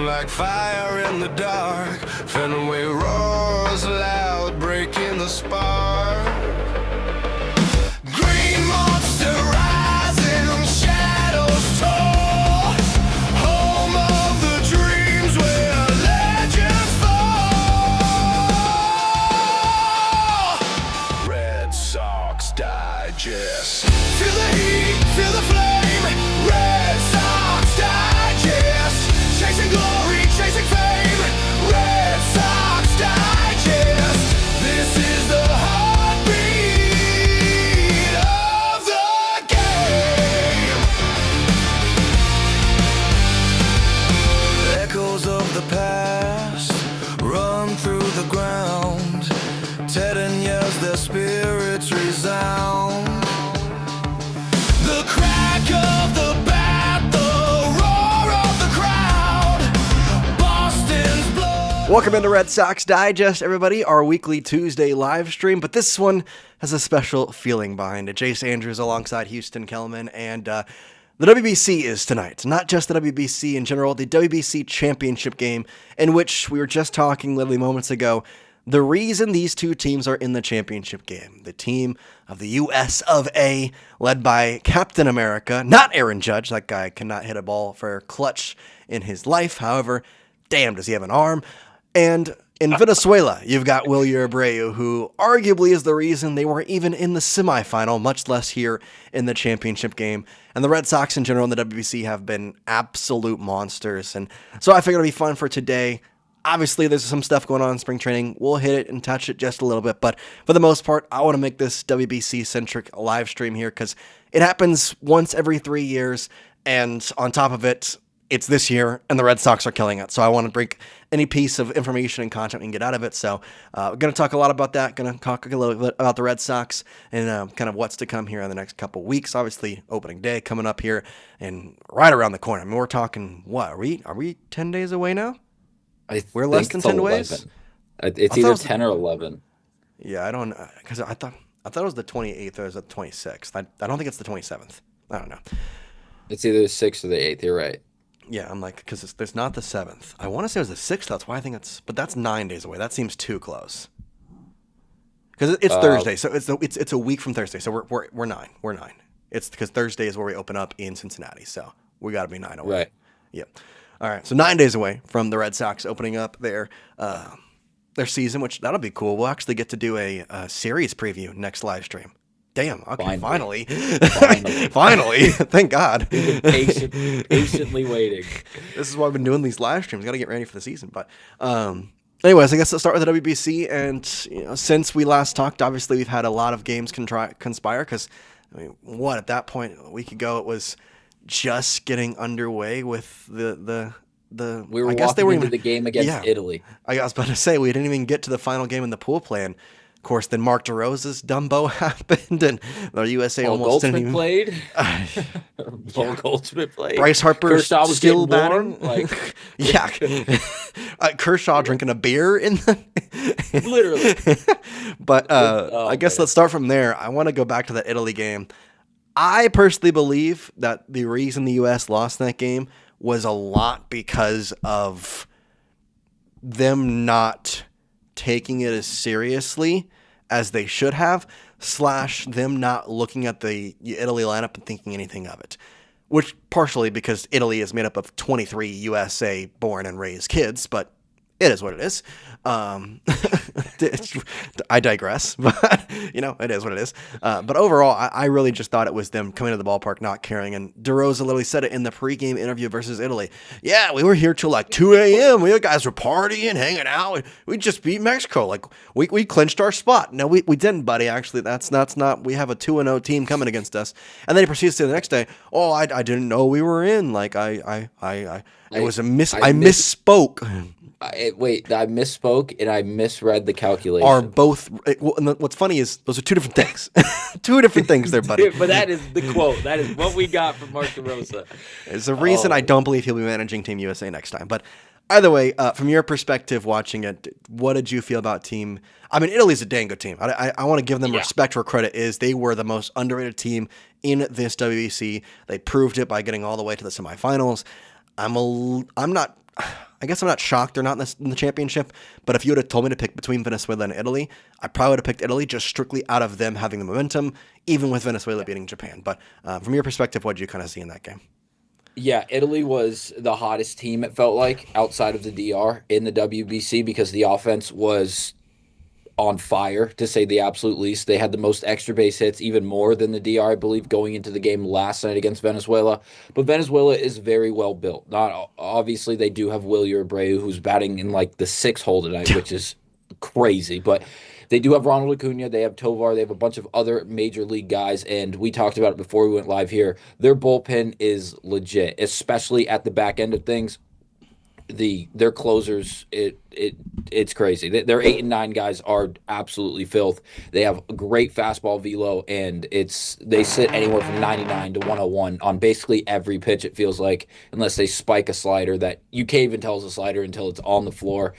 like fire in the dark. Fenway roars loud, breaking the spark. Green monster rising, shadows tall. Home of the dreams where legends fall. Red Sox Digest. Feel the heat, feel the flame. Red Sox Digest. Chasing glory, chasing fame. Red Sox Digest. This is the heartbeat of the game. Echoes of the past run through the ground. Ted and yells, their spirits resound. The crack of the bat, the roar of the crowd. Boston's blood. Welcome into Red Sox Digest, everybody, our weekly Tuesday live stream, but this one has a special feeling behind it. Jace Andrews alongside Houston Kellman, and the WBC is tonight. Not just the WBC in general, the WBC championship game, in which we were just talking literally moments ago. The reason these two teams are in the championship game, the team of the US of A, led by Captain America, not Aaron Judge. That guy cannot hit a ball for clutch in his life. However, damn, does he have an arm. And in Venezuela, you've got Wilyer Abreu, who arguably is the reason they weren't even in the semifinal, much less here in the championship game. And the Red Sox in general in the WBC have been absolute monsters. And so I figured it'd be fun for today. Obviously, there's some stuff going on in spring training. We'll hit it and touch it just a little bit. But for the most part, I want to make this WBC-centric live stream here because it happens once every 3 years. And on top of it, it's this year, and the Red Sox are killing it. So I want to bring any piece of information and content we can get out of it. So we're going to talk a lot about that. Going to talk a little bit about the Red Sox and kind of what's to come here in the next couple weeks. Obviously, opening day coming up here and right around the corner. I mean, we're talking, what, are we 10 days away now? We're less than 10 days? It's either 10 or 11. Yeah, I don't, because I thought it was the 28th or it was the 26th. I don't think it's the 27th. I don't know. It's either the 6th or the 8th. You're right. Yeah, I'm like, because there's not the 7th. I want to say it was the 6th. That's why I think but that's 9 days away. That seems too close. Because it's Thursday, so it's a week from Thursday. So we're 9. We're 9. It's because Thursday is where we open up in Cincinnati. So we got to be 9 away. Right. Yep. All right, so 9 days away from the Red Sox opening up their season, which that'll be cool. We'll actually get to do a series preview next live stream. Damn, okay, finally. Finally, thank God. Patiently waiting. This is why I've been doing these live streams. Got to get ready for the season. But anyways, I guess let's start with the WBC. And since we last talked, obviously we've had a lot of games conspire because, at that point, a week ago, it was just getting underway with the we were walking into the game against Italy. I was about to say we didn't even get to the final game in the pool play. And of course, then Mark DeRosa's Dumbo happened, and the USA almost didn't even played. Paul Goldschmidt played. Bryce Harper Kershaw was still batting. Like, yeah, Kershaw drinking a beer in the literally. But I guess let's start from there. I want to go back to that Italy game. I personally believe that the reason the U.S. lost that game was a lot because of them not taking it as seriously as they should have, / them not looking at the Italy lineup and thinking anything of it. Which partially because Italy is made up of 23 USA born and raised kids, but it is what it is. I digress, but it is what it is. But overall, I really just thought it was them coming to the ballpark, not caring. And DeRosa literally said it in the pregame interview versus Italy. Yeah, we were here till like 2 a.m. We guys were partying, hanging out. We just beat Mexico. Like we clinched our spot. No, we didn't, buddy. Actually, that's not. We have a 2-0 team coming against us. And then he proceeds to say the next day, oh, I didn't know we were in. Like it was a I misspoke. I misspoke and I misread the calculation. Are both? What's funny is those are two different things. Two different things, there, buddy. But that is the quote. That is what we got from Mark DeRosa. It's a reason I don't believe he'll be managing Team USA next time. But either way, from your perspective, watching it, what did you feel about Team? I mean, Italy's a dang good team. I want to give them respect where credit is. They were the most underrated team in this WBC. They proved it by getting all the way to the semifinals. I'm not I guess I'm not shocked they're not in the championship, but if you would have told me to pick between Venezuela and Italy, I probably would have picked Italy just strictly out of them having the momentum, even with Venezuela beating Japan. But from your perspective, what did you kind of see in that game? Yeah, Italy was the hottest team, it felt like, outside of the DR in the WBC because the offense was on fire, to say the absolute least. They had the most extra base hits, even more than the DR, I believe, going into the game last night against Venezuela. But Venezuela is very well built. Not obviously, they do have Wilyer Abreu, who's batting in like the 6 hole tonight, which is crazy. But they do have Ronald Acuna, they have Tovar, they have a bunch of other major league guys, and we talked about it before we went live here. Their bullpen is legit, especially at the back end of things. Their closers, it's crazy. Their 8 and 9 guys are absolutely filth. They have a great fastball velo, and they sit anywhere from 99 to 101 on basically every pitch. It feels like, unless they spike a slider that you can't even tell is a slider until it's on the floor.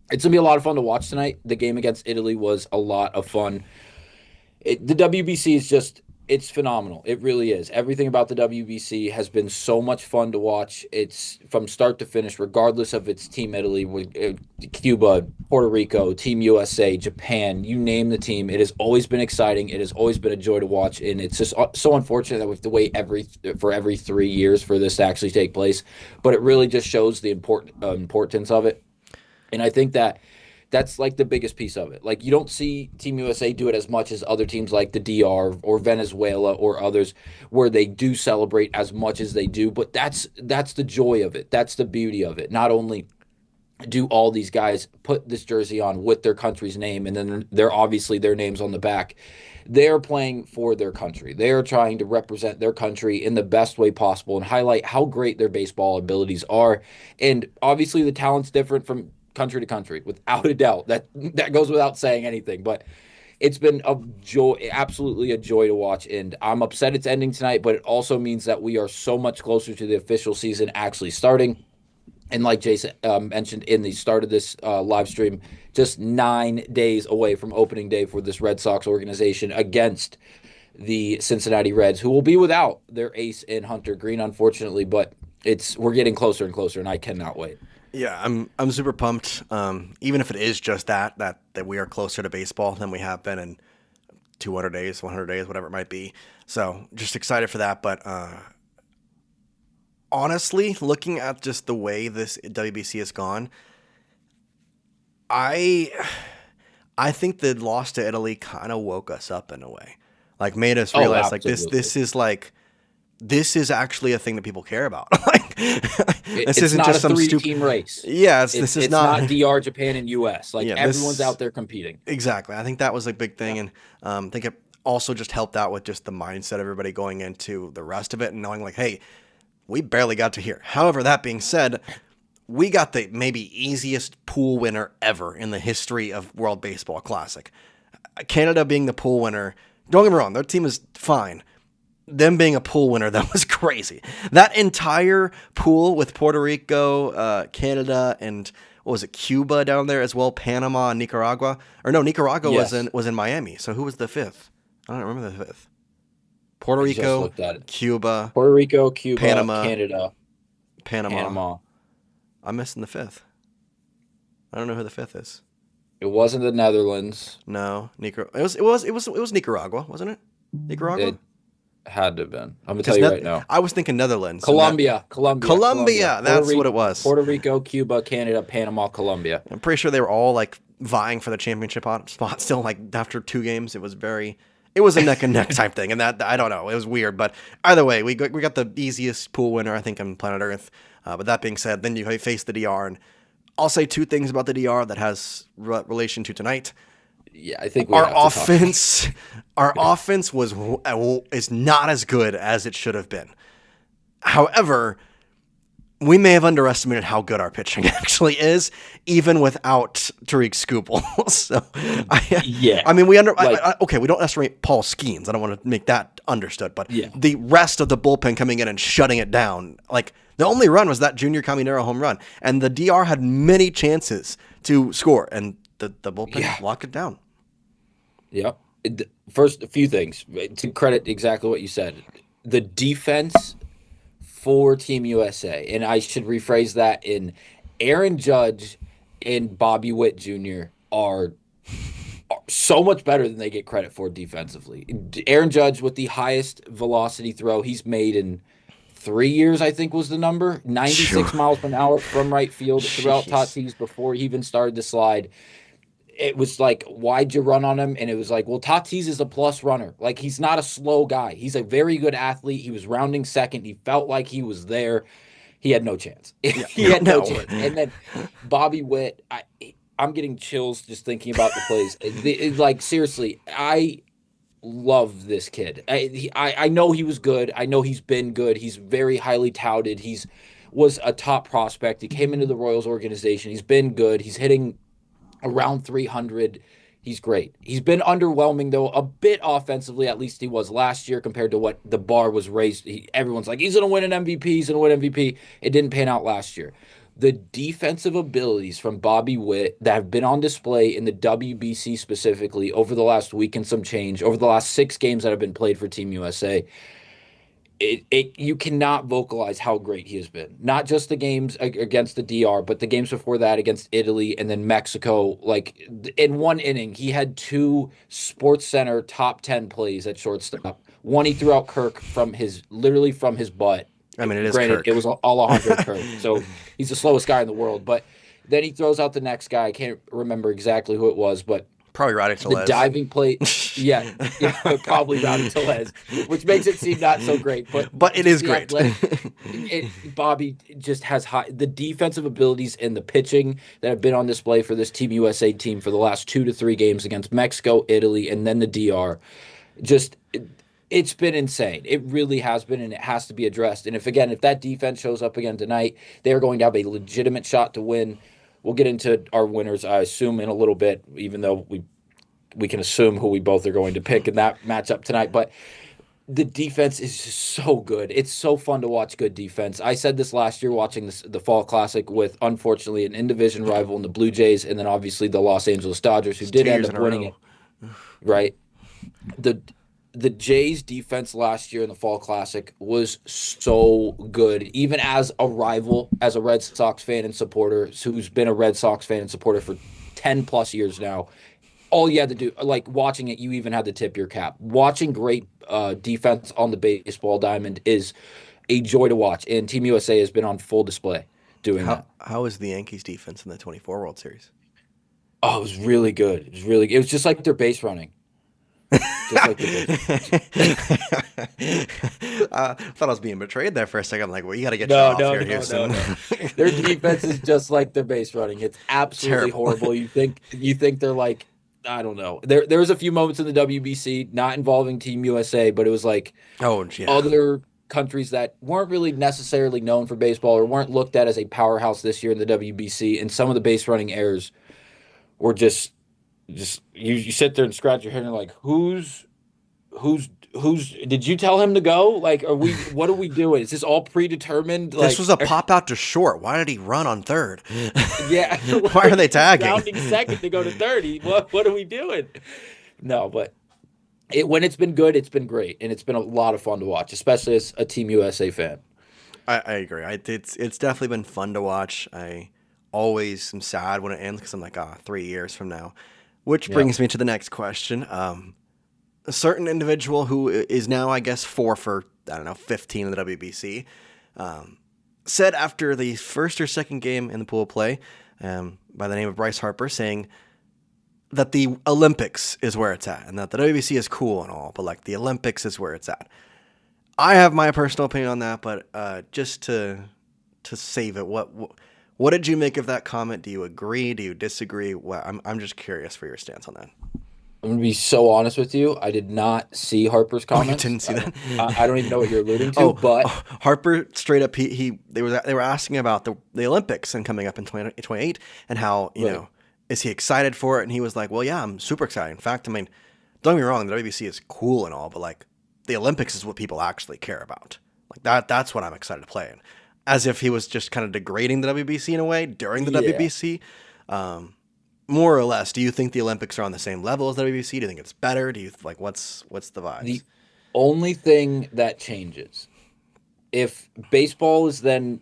It's gonna be a lot of fun to watch tonight. The game against Italy was a lot of fun. The WBC is just, it's phenomenal. It really is. Everything about the WBC has been so much fun to watch. It's from start to finish, regardless of its Team Italy, Cuba, Puerto Rico, Team USA, Japan, you name the team. It has always been exciting. It has always been a joy to watch. And it's just so unfortunate that we have to wait every 3 years for this to actually take place. But it really just shows the importance of it. And I think that's like the biggest piece of it. Like, you don't see Team USA do it as much as other teams like the DR or Venezuela or others, where they do celebrate as much as they do. But that's the joy of it. That's the beauty of it. Not only do all these guys put this jersey on with their country's name, and then they're obviously their names on the back. They're playing for their country. They are trying to represent their country in the best way possible and highlight how great their baseball abilities are. And obviously the talent's different from country to country, without a doubt. That goes without saying anything. But it's been a joy, absolutely a joy to watch. And I'm upset it's ending tonight, but it also means that we are so much closer to the official season actually starting. And like Jace mentioned in the start of this live stream, just 9 days away from opening day for this Red Sox organization against the Cincinnati Reds, who will be without their ace in Hunter Green, unfortunately. But we're getting closer and closer, and I cannot wait. Yeah, I'm super pumped. Even if it is just that we are closer to baseball than we have been in 200 days, 100 days, whatever it might be. So just excited for that. But honestly, looking at just the way this WBC has gone, I think the loss to Italy kind of woke us up in a way, like made us realize this is actually a thing that people care about. This isn't just some stupid team race. Yeah, this is not DR, Japan, and US. Everyone's out there competing. Exactly. I think that was a big thing, and I think it also just helped out with just the mindset of everybody going into the rest of it and knowing, like, hey, we barely got to here. However, that being said, we got the maybe easiest pool winner ever in the history of World Baseball Classic. Canada being the pool winner, don't get me wrong, their team is fine. Them being a pool winner, that was crazy. That entire pool with Puerto Rico, Canada, and what was it, Cuba down there as well, Panama and Nicaragua. Or no, Nicaragua was in Miami. So who was the fifth? I don't remember the fifth. Puerto Rico, Cuba, Panama, Canada, Panama. I'm missing the fifth. I don't know who the fifth is. It wasn't the Netherlands. No, Nicaragua. It was Nicaragua, wasn't it? Nicaragua. It had to have been. I'm gonna tell you right now. I was thinking Netherlands. Colombia. That's what it was. Puerto Rico, Cuba, Canada, Panama, Colombia. I'm pretty sure they were all like vying for the championship spot. Still, like after 2 games, it was a neck and neck type thing, and that I don't know. It was weird, but either way, we got the easiest pool winner I think on planet Earth. But that being said, then you face the DR, and I'll say 2 things about the DR that has relation to tonight. Yeah, I think our offense is not as good as it should have been. However, we may have underestimated how good our pitching actually is, even without Tariq Skubal. So, I mean, we don't underestimate Paul Skeens. I don't want to make that understood, but the rest of the bullpen coming in and shutting it down, like the only run was that Junior Caminero home run, and the DR had many chances to score, and the bullpen locked it down. Yep. First, a few things to credit exactly what you said. The defense for Team USA, and I should rephrase that in Aaron Judge and Bobby Witt Jr. are so much better than they get credit for defensively. Aaron Judge with the highest velocity throw he's made in 3 years, I think was the number, 96 miles per hour from right field throughout Tatis before he even started to slide. It was like, why'd you run on him? And it was like, well, Tatis is a plus runner. Like, he's not a slow guy. He's a very good athlete. He was rounding second. He felt like he was there. He had no chance. He had no chance. And then Bobby Witt, I'm getting chills just thinking about the plays. Like, seriously, I love this kid. I know he was good. I know he's been good. He's very highly touted. Was a top prospect. He came into the Royals organization. He's been good. He's hitting around 300. He's great. He's been underwhelming, though, a bit offensively. At least he was last year compared to what the bar was raised. Everyone's like, he's going to win an MVP. He's going to win MVP. It didn't pan out last year. The defensive abilities from Bobby Witt that have been on display in the WBC specifically over the last week and some change, over the last 6 games that have been played for Team USA, you cannot vocalize how great he has been. Not just the games against the DR, but the games before that against Italy and then Mexico. Like, in one inning, he had 2 Sports Center top 10 plays at shortstop. One, he threw out Kirk literally from his butt. I mean, it is Granted, Kirk. It was Alejandro Kirk, so he's the slowest guy in the world. But then he throws out the next guy. I can't remember exactly who it was, but probably Rowdy Tellez. The diving play, yeah, probably Rowdy Tellez, which makes it seem not so great. But it is great. Bobby just has the defensive abilities and the pitching that have been on display for this Team USA team for the last 2 to 3 games against Mexico, Italy, and then the DR. It's been insane. It really has been, and it has to be addressed. And if that defense shows up again tonight, they're going to have a legitimate shot to win. We'll get into our winners, I assume, in a little bit, even though we can assume who we both are going to pick in that matchup tonight. But the defense is just so good. It's so fun to watch good defense. I said this last year watching the Fall Classic with, unfortunately, an in-division rival in the Blue Jays, and then obviously the Los Angeles Dodgers, who did end up winning it. Right? The Jays' defense last year in the Fall Classic was so good, even as a rival, as a Red Sox fan and supporter, who's been a Red Sox fan and supporter for 10-plus years now. All you had to do, like watching it, you even had to tip your cap. Watching great defense on the baseball diamond is a joy to watch, and Team USA has been on full display doing that. How is the Yankees' defense in the 24 World Series? Oh, it was really good. It was just like their base running. I thought I was being betrayed there for a second. I'm like, well, you got to get your off here, Houston. No. Their defense is just like their base running. It's absolutely horrible. You think they're like, I don't know. There was a few moments in the WBC not involving Team USA, but it was like other countries that weren't really necessarily known for baseball or weren't looked at as a powerhouse this year in the WBC, and some of the base running errors were just you sit there and scratch your head and you're like, who's did you tell him to go? Like, what are we doing? Is this all predetermined? This was a pop out to short. Why did he run on third? Yeah. Why are they tagging? Rounding second to go to third. What are we doing? No, but when it's been good, it's been great. And it's been a lot of fun to watch, especially as a Team USA fan. I agree. It's definitely been fun to watch. I always am sad when it ends because I'm like, 3 years from now. Which brings me to the next question. A certain individual who is now, I guess, 4 for, 15 in the WBC, said after the first or second game in the pool of play, by the name of Bryce Harper, saying that the Olympics is where it's at and that the WBC is cool and all, but like the Olympics is where it's at. I have my personal opinion on that, but just to save it, what did you make of that comment? Do you agree? Do you disagree? I'm just curious for your stance on that. I'm going to be so honest with you. I did not see Harper's comments. You didn't see that? I don't even know what you're alluding to, but Harper straight up, they were asking about the Olympics and coming up in 2028 and how, is he excited for it? And he was like, well, yeah, I'm super excited. In fact, I mean, don't get me wrong, the WBC is cool and all, but like the Olympics is what people actually care about. Like that's what I'm excited to play in. As if he was just kind of degrading the WBC in a way during the WBC. More or less, do you think the Olympics are on the same level as the WBC? Do you think it's better? Do you what's the vibe? The only thing that changes if baseball is then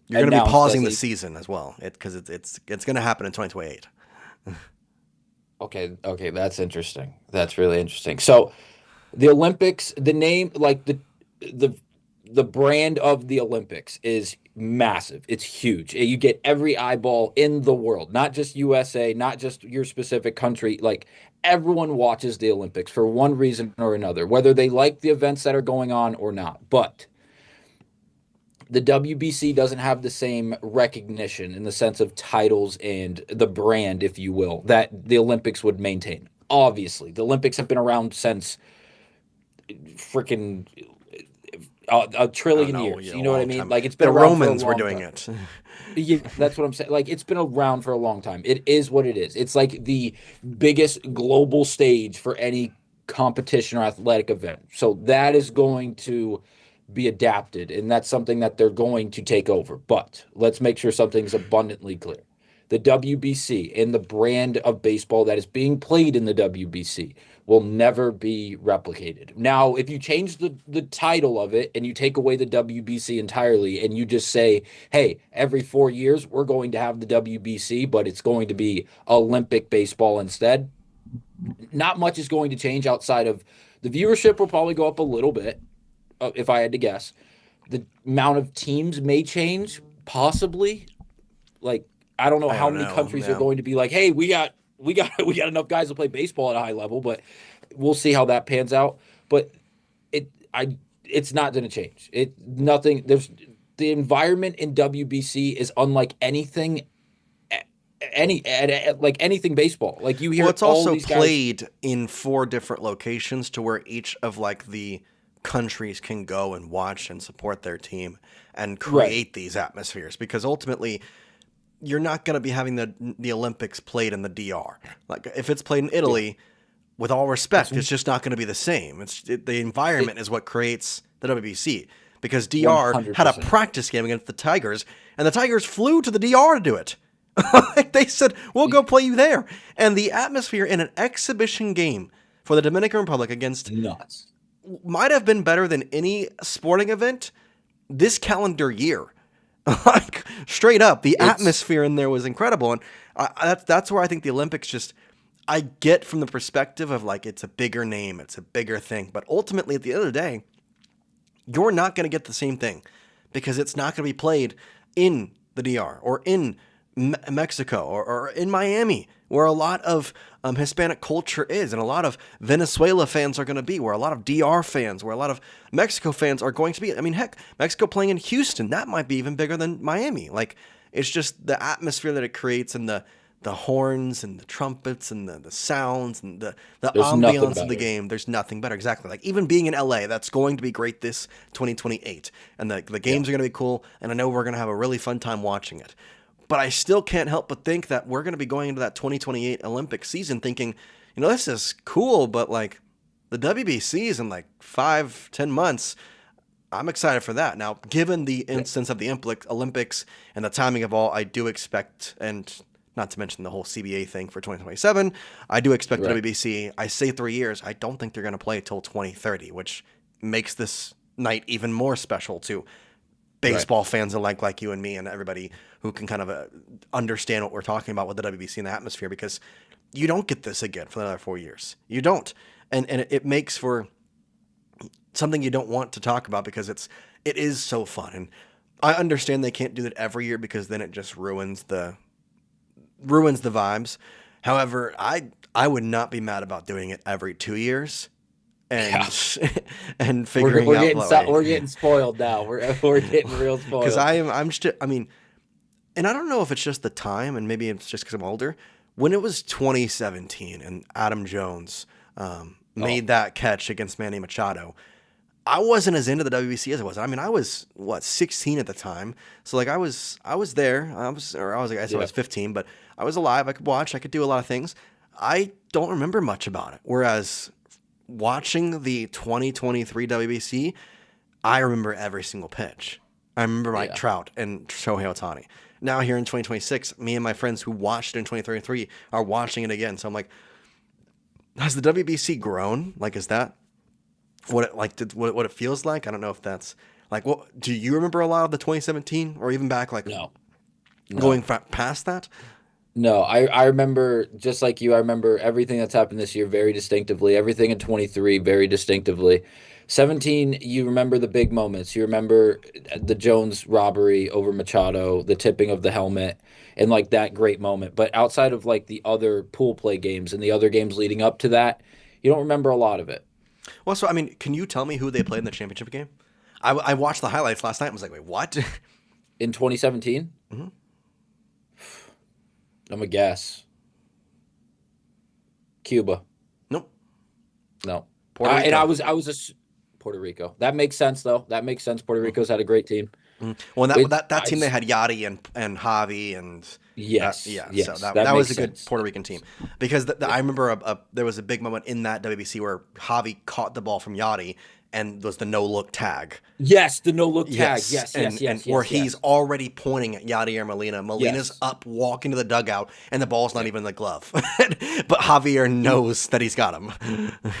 You're going to be announced pausing as the a season as well, because it's going to happen in 2028. okay, that's interesting. That's really interesting. So the Olympics, the name, like the the brand of the Olympics is massive. It's huge. You get every eyeball in the world, not just USA, not just your specific country. Like everyone watches the Olympics for one reason or another, whether they like the events that are going on or not. But the WBC doesn't have the same recognition in the sense of titles and the brand, if you will, that the Olympics would maintain. Obviously, the Olympics have been around since freaking a I don't trillion know, years. a You know what I long mean? time. Like it's been The around for a Romans were long doing time. it. Yeah, that's what I'm saying. Like it's been around for a long time. It is what it is. It's like the biggest global stage for any competition or athletic event. So that is going to be adapted, and that's something that they're going to take over. But let's make sure something's abundantly clear. The WBC and the brand of baseball that is being played in the WBC will never be replicated. Now, if you change the title of it and you take away the WBC entirely and you just say, hey, every 4 years we're going to have the WBC, but it's going to be Olympic baseball instead, not much is going to change outside of the viewership will probably go up a little bit, if I had to guess. The amount of teams may change, possibly. Like, I don't know I how don't many know. countries are Yeah. going to be like, hey, we got enough guys to play baseball at a high level, but we'll see how that pans out. But it's not going to change. It nothing. There's the environment in WBC is unlike anything like anything baseball. Like you Well, hear it's all also these guys. played in 4 different locations to where each of like the countries can go and watch and support their team and Right. create these atmospheres, because ultimately you're not going to be having the Olympics played in the DR. Like if it's played in Yeah. Italy, with all It's respect, it's just not going to be the same. The it environment is what creates the WBC, because DR had a 100%. practice game against the Tigers, and the Tigers flew to the DR to do it. Like they said, we'll go play you there. And the atmosphere in an exhibition game for the Dominican Republic against Nuts. might have been better than any sporting event this calendar year. Like straight up, the It's atmosphere in there was incredible, and that's where I think the Olympics just. I get from the perspective of like it's a bigger name, it's a bigger thing, but ultimately at the end of the day, you're not going to get the same thing because it's not going to be played in the DR or in Mexico or in Miami, where a lot of Hispanic culture is, and a lot of Venezuela fans are going to be, where a lot of DR fans, where a lot of Mexico fans are going to be. I mean, heck, Mexico playing in Houston, that might be even bigger than Miami. Like, it's just the atmosphere that it creates, and the horns and the trumpets and the sounds and the there's nothing ambiance of the better. game. There's nothing better. Exactly. Like even being in LA, that's going to be great this 2028. And the Yeah. games are going to be cool. And I know we're going to have a really fun time watching it. But I still can't help but think that we're going to be going into that 2028 Olympic season thinking, this is cool, but like the WBC is in like 5-10 months. I'm excited for that. Now, given the instance of the Olympics and the timing of all, I do expect, and not to mention the whole CBA thing for 2027, I do expect the Right. WBC. I say 3 years. I don't think they're going to play till 2030, which makes this night even more special to Right. baseball fans alike, like you and me, and everybody who can kind of understand what we're talking about with the WBC and the atmosphere, because you don't get this again for another 4 years. You don't, and it makes for something you don't want to talk about because it is so fun. And I understand they can't do that every year because then it just ruins the vibes. However, I would not be mad about doing it every 2 years and Yeah. and We're figuring we're out getting what way. we're getting spoiled now. We're getting real Because spoiled. I'm just, I mean, and I don't know if it's just the time, and maybe it's just because I'm older. When it was 2017 and Adam Jones Oh, made that catch against Manny Machado, I wasn't as into the WBC as I was. I mean, I was 16 at the time, so like I was there. I guess I yeah. was 15, but I was alive. I could watch. I could do a lot of things. I don't remember much about it. Whereas watching the 2023 WBC, I remember every single pitch. I remember Mike Yeah. Trout and Shohei Ohtani. Now here in 2026, me and my friends who watched it in 2033 are watching it again. So I'm like, has the WBC grown? Like, is that what it feels like? I don't know if that's Like, what do you remember a lot of the 2017 or even back like No. going past that? No, I remember, just like you, I remember everything that's happened this year very distinctively, everything in 23 very distinctively. 17, you remember the big moments. You remember the Jones robbery over Machado, the tipping of the helmet, and like that great moment. But outside of like the other pool play games and the other games leading up to that, you don't remember a lot of it. Well, so I mean, can you tell me who they played in the championship game? I watched the highlights last night and was like, wait, what? In 2017, I'm gonna guess Cuba. Nope. No. Puerto Rico. And Puerto Rico. That makes sense, though. That makes sense. Puerto Rico's had a great team. Well, that team, they had Yachty and Javi and Yes, yes, so that that was a makes good sense. Puerto Rican team because I remember there was a big moment in that WBC where Javi caught the ball from Yachty and was the no look tag. Yes, the no look tag. Yes, and where he's already pointing at Yadier Molina. Molina's up walking to the dugout, and the ball's not even in the glove. But Javier knows that he's got him.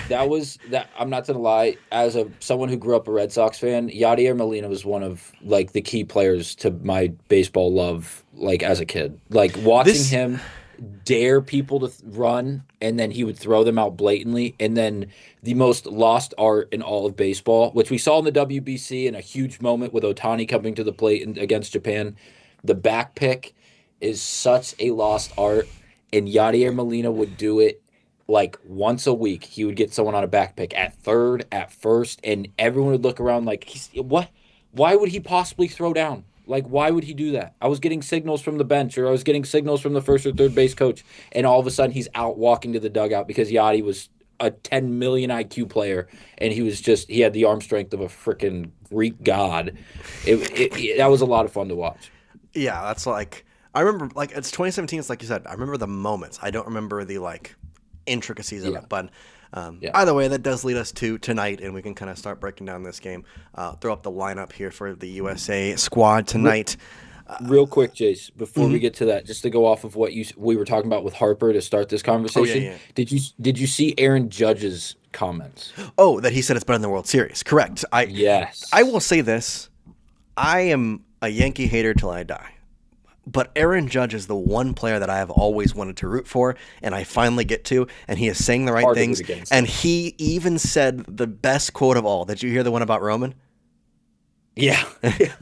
that. I'm not gonna lie. As someone who grew up a Red Sox fan, Yadier Molina was one of like the key players to my baseball love. Like as a kid, like watching him dare people to run, and then he would throw them out blatantly, and then the most lost art in all of baseball, which we saw in the WBC in a huge moment with Ohtani coming to the plate against Japan. The back pick is such a lost art, and Yadier Molina would do it like once a week. He would get someone on a back pick at third, at first, and everyone would look around like, what? Why would he possibly throw down? Like, why would he do that? I was getting signals from the bench, or I was getting signals from the first or third base coach, and all of a sudden he's out walking to the dugout because Yachty was a 10 million IQ player, and he had the arm strength of a freaking Greek god. That was a lot of fun to watch. Yeah, that's like I remember. Like it's 2017. It's like you said. I remember the moments. I don't remember the like intricacies of it, but. Either way, that does lead us to tonight, and we can kind of start breaking down this game. Throw up the lineup here for the USA squad tonight. Real quick, Jace, before we get to that, just to go off of what we were talking about with Harper to start this conversation. Yeah. Did you see Aaron Judge's comments? Oh, that he said it's better than the World Series. Correct. Yes. I will say this. I am a Yankee hater till I die. But Aaron Judge is the one player that I have always wanted to root for, and I finally get to, and he is saying the right things. And he even said the best quote of all. Did you hear the one about Roman? Yeah.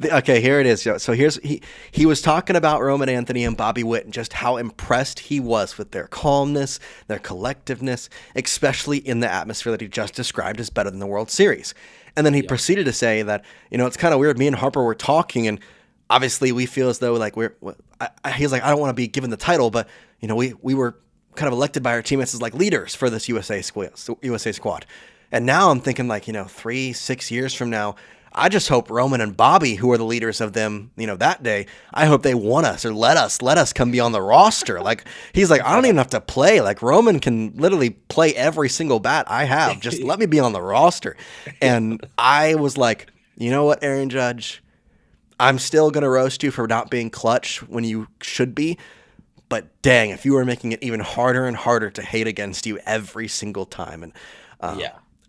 Okay, here it is. So he was talking about Roman Anthony and Bobby Witt and just how impressed he was with their calmness, their collectiveness, especially in the atmosphere that he just described as better than the World Series. And then he proceeded to say that, it's kind of weird. Me and Harper were talking, and obviously we feel as though like he's like, I don't want to be given the title, but we were kind of elected by our teammates as like leaders for this USA squad. And now I'm thinking like, 3-6 years from now, I just hope Roman and Bobby, who are the leaders of them, that day, I hope they want us or let us come be on the roster. Like he's like, I don't even have to play. Like Roman can literally play every single bat I have. Just let me be on the roster. And I was like, you know what, Aaron Judge? I'm still going to roast you for not being clutch when you should be. But dang, if you were making it even harder and harder to hate against you every single time. And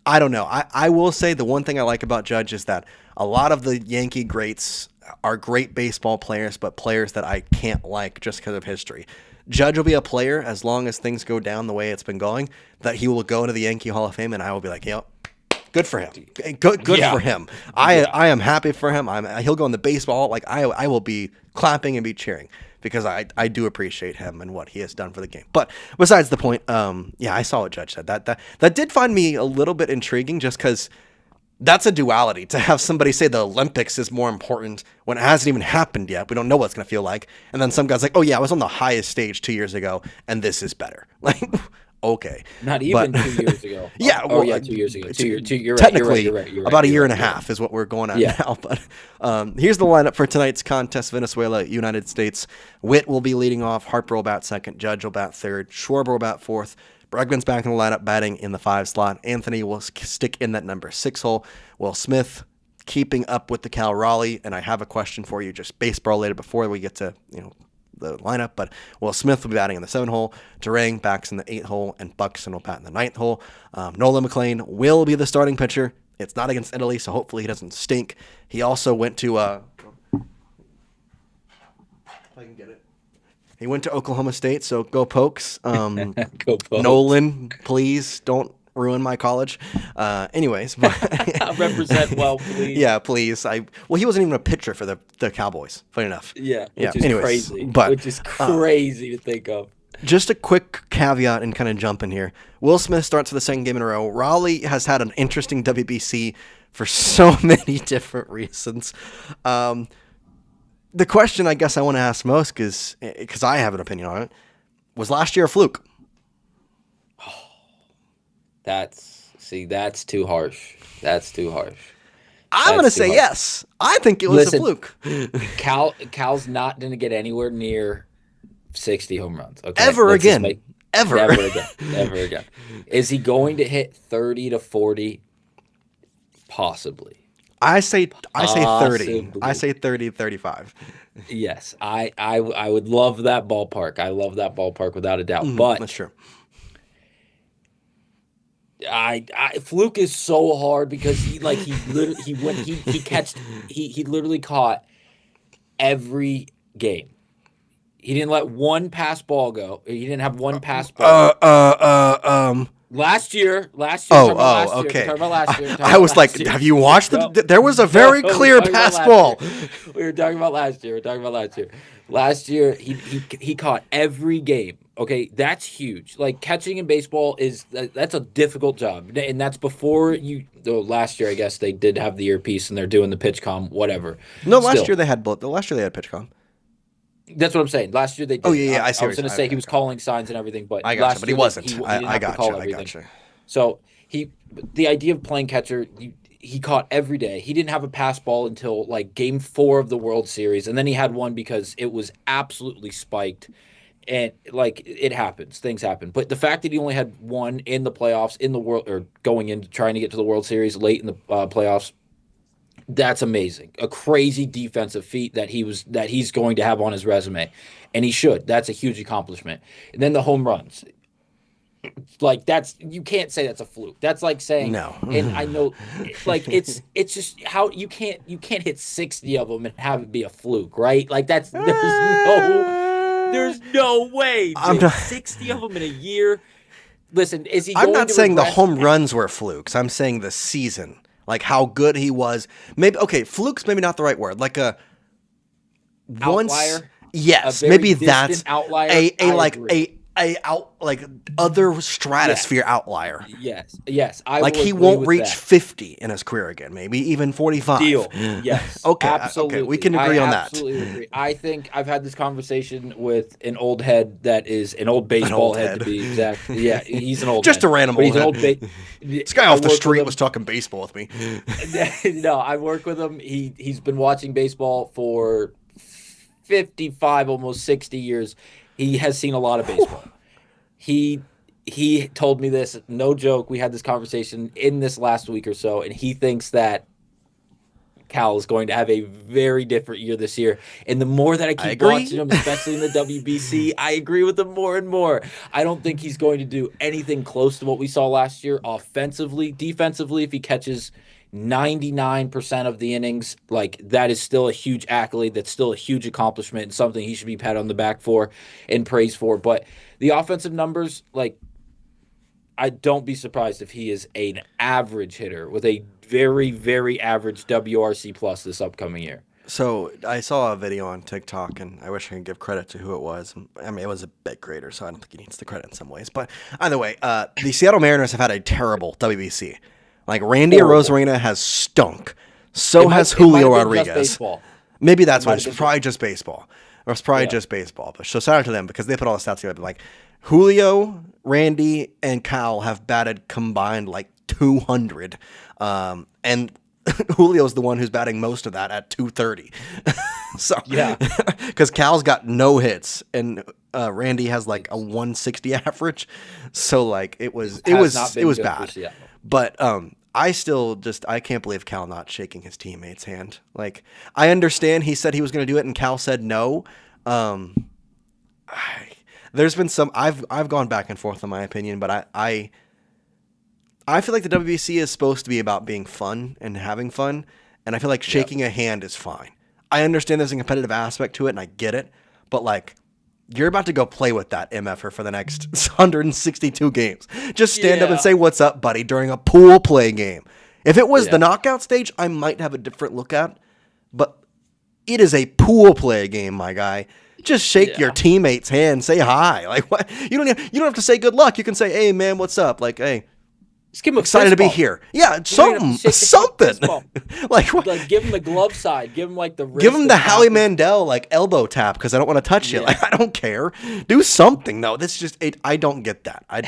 I don't know. I will say the one thing I like about Judge is that a lot of the Yankee greats are great baseball players, but players that I can't like just because of history. Judge will be a player as long as things go down the way it's been going, that he will go into the Yankee Hall of Fame, and I will be like, yep. Good for him. Good for him. I am happy for him. He'll go in the baseball. Like I will be clapping and be cheering because I do appreciate him and what he has done for the game. But besides the point, I saw what Judge said. That did find me a little bit intriguing just because that's a duality to have somebody say the Olympics is more important when it hasn't even happened yet. We don't know what it's going to feel like. And then some guy's like, oh yeah, I was on the highest stage 2 years ago and this is better. Like, okay. Not even 2 years ago. Yeah. Well, 2 years ago. You're technically, right. You're right. About a year and a half is what we're going on now. But here's the lineup for tonight's contest: Venezuela, United States. Witt will be leading off. Harper will bat second. Judge will bat third. Schwarber will bat fourth. Bregman's back in the lineup, batting in the 5 slot. Anthony will stick in that number 6 hole. Will Smith keeping up with the Cal Raleigh. And I have a question for you, just baseball related, before we get to the lineup, but Will Smith will be batting in the 7 hole, Durang backs in the 8 hole, and Buxton will bat in the 9th hole. Nolan McLean will be the starting pitcher. It's not against Italy, so hopefully he doesn't stink. He also went to if I can get it. He went to Oklahoma State, so go Pokes. Go Pokes. Nolan, please don't ruin my college. Anyways, but represent well, please. Yeah, please. He wasn't even a pitcher for the Cowboys. Funny enough. Yeah, which is anyways, crazy. But which is crazy to think of. Just a quick caveat and kind of jump in here. Will Smith starts for the second game in a row. Raleigh has had an interesting WBC for so many different reasons. The question I guess I want to ask most, because I have an opinion on it, was last year a fluke? That's too harsh. That's too harsh. I'm going to say yes. I think it was a fluke. Cal's not going to get anywhere near 60 home runs. Okay? Ever again. Never again. Is he going to hit 30 to 40? Possibly. I say 30. I say 30, 35. Yes, I would love that ballpark. I love that ballpark without a doubt. But that's true. Fluke is so hard because he literally caught every game. He didn't let one pass ball go. He didn't have one pass ball. Last year. Okay. I was like, have you watched there was a very clear pass ball. We were talking about last year. Last year, he caught every game. Okay, that's huge. Like, catching in baseball that's a difficult job. And that's before last year, I guess, they did have the earpiece and they're doing the pitch comm, whatever. No, last year they had both. Last year they had pitch comm. That's what I'm saying. Last year they did. Oh, yeah, I see. I was going to say he was calling signs and everything, but I got you, but he wasn't. I got you. So the idea of playing catcher, he caught every day. He didn't have a pass ball until like game 4 of the World Series, and then he had one because it was absolutely spiked. And like it happens, things happen. But the fact that he only had one in the playoffs, in the world, or going in trying to get to the World Series late in the playoffs. That's amazing. A crazy defensive feat that he's going to have on his resume, and he should. That's a huge accomplishment. And then the home runs, like you can't say that's a fluke. That's like saying no. And I know, like it's just how you can't hit 60 of them and have it be a fluke, right? Like there's no way. 60 of them in a year. Listen, is he? I'm not saying the home runs were flukes. I'm saying the season. Like how good he was. Maybe fluke's maybe not the right word. Like a outlier. Yes, maybe that's outlier. like other stratosphere outlier. Yes. He won't reach 50 in his career again. Maybe even 45. Deal. Yes. Okay. Absolutely. Okay. We can agree on that. Absolutely agree. I think I've had this conversation with an old head that is an old baseball head to be exact. Yeah, he's an old. Just head. a random old head. This guy off the street was talking baseball with me. No, I work with him. He's been watching baseball for 55, almost 60 years. He has seen a lot of baseball. He told me this, no joke. We had this conversation in this last week or so, and he thinks that Cal is going to have a very different year this year. And the more that I keep watching him, especially in the WBC, I agree with him more and more. I don't think he's going to do anything close to what we saw last year offensively. Defensively, if he catches 99% of the innings, like that is still a huge accolade. That's still a huge accomplishment and something he should be patted on the back for and praised for. But the offensive numbers, like, I don't be surprised if he is an average hitter with a very, very average WRC plus this upcoming year. So I saw a video on TikTok, and I wish I could give credit to who it was. I mean, it was a bit greater, so I don't think he needs the credit in some ways. But either way, the Seattle Mariners have had a terrible WBC. Like, Randy Arozarena has stunk. So has Julio Rodriguez. Maybe that's what it's probably just baseball. Or it's probably just baseball. But so shout out to them because they put all the stats together. Like, Julio, Randy, and Cal have batted combined like 200. And Julio's the one who's batting most of that at 230. So, yeah. Because Cal's got no hits and Randy has like a 160 average. So, like, it was bad. But I can't believe Cal not shaking his teammate's hand. Like, I understand he said he was going to do it and Cal said no. There's been some, I've gone back and forth on my opinion, but I I feel like the WBC is supposed to be about being fun and having fun, and I feel like shaking a hand is fine. I understand there's a competitive aspect to it, and I get it, but like, you're about to go play with that MFer for the next 162 games. Just stand up and say, "What's up, buddy?" during a pool play game. If it was the knockout stage, I might have a different look at, but it is a pool play game, my guy. Just shake your teammate's hand, say hi. Like, what? You don't have to say good luck. You can say, "Hey, man, what's up?" Like, "Hey, just give him excited to be here." Yeah, something. like give him the glove side. Give him like the wrist. Give him the Howie Mandel like elbow tap because I don't want to touch you. Like, I don't care. Do something though. That's just it. I don't get that. I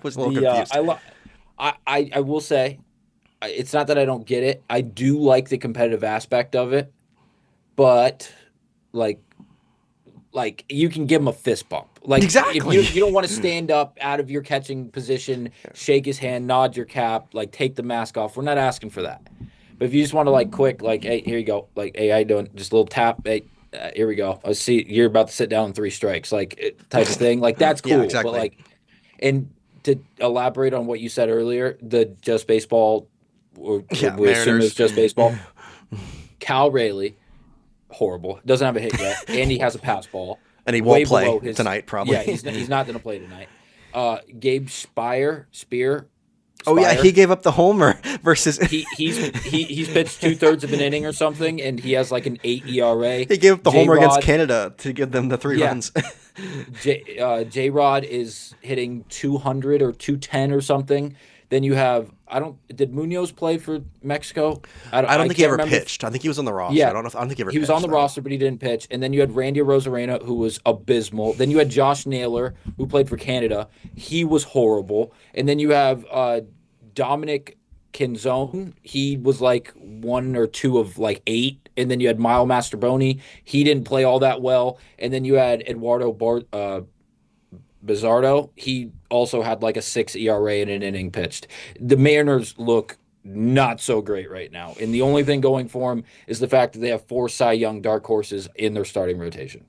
was a little confused. I will say, it's not that I don't get it. I do like the competitive aspect of it, but like you can give him a fist bump. Like, exactly. If you don't want to stand up out of your catching position, shake his hand, nod your cap, like take the mask off. We're not asking for that. But if you just want to like quick, like, hey, here you go. Like, hey, how you doing? Just a little tap. Hey, here we go. I see you're about to sit down in 3 strikes, like type of thing. Like, that's cool. Yeah, exactly. But like, and to elaborate on what you said earlier, the just baseball, or we assume it's just baseball. Cal Rayleigh. Horrible. Doesn't have a hit yet, and he has a pass ball. And he won't play tonight, probably. Yeah, he's not going to play tonight. Gabe Spear. Oh yeah, he gave up the homer versus. He's pitched 2/3 of an inning or something, and he has like an 8 ERA. He gave up the homer against Canada to give them the 3 runs. J Rod is hitting 200 or 210 or something. Then you have did Munoz play for Mexico? I don't think he ever pitched. I think he was on the roster. Yeah, I don't think he ever. He was on the roster, but he didn't pitch. And then you had Randy Arozarena, who was abysmal. Then you had Josh Naylor, who played for Canada. He was horrible. And then you have Dominic Canzone. He was like 1 or 2 of like 8. And then you had Mile Masterboni. He didn't play all that well. And then you had Eduardo Bizzardo. He also had like a 6 ERA in an inning pitched. The Mariners look not so great right now. And the only thing going for them is the fact that they have 4 Cy Young dark horses in their starting rotation.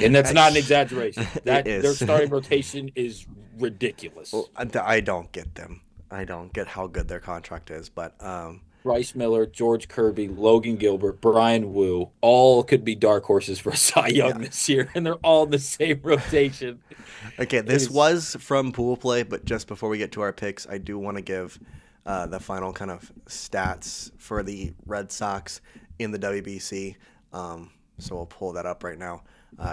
And that's not an exaggeration. Their starting rotation is ridiculous. Well, I don't get them. I don't get how good their contract is, but Bryce Miller, George Kirby, Logan Gilbert, Brian Wu, all could be dark horses for Cy Young this year, and they're all in the same rotation. Okay, this was from Pool Play, but just before we get to our picks, I do want to give the final kind of stats for the Red Sox in the WBC. So we'll pull that up right now.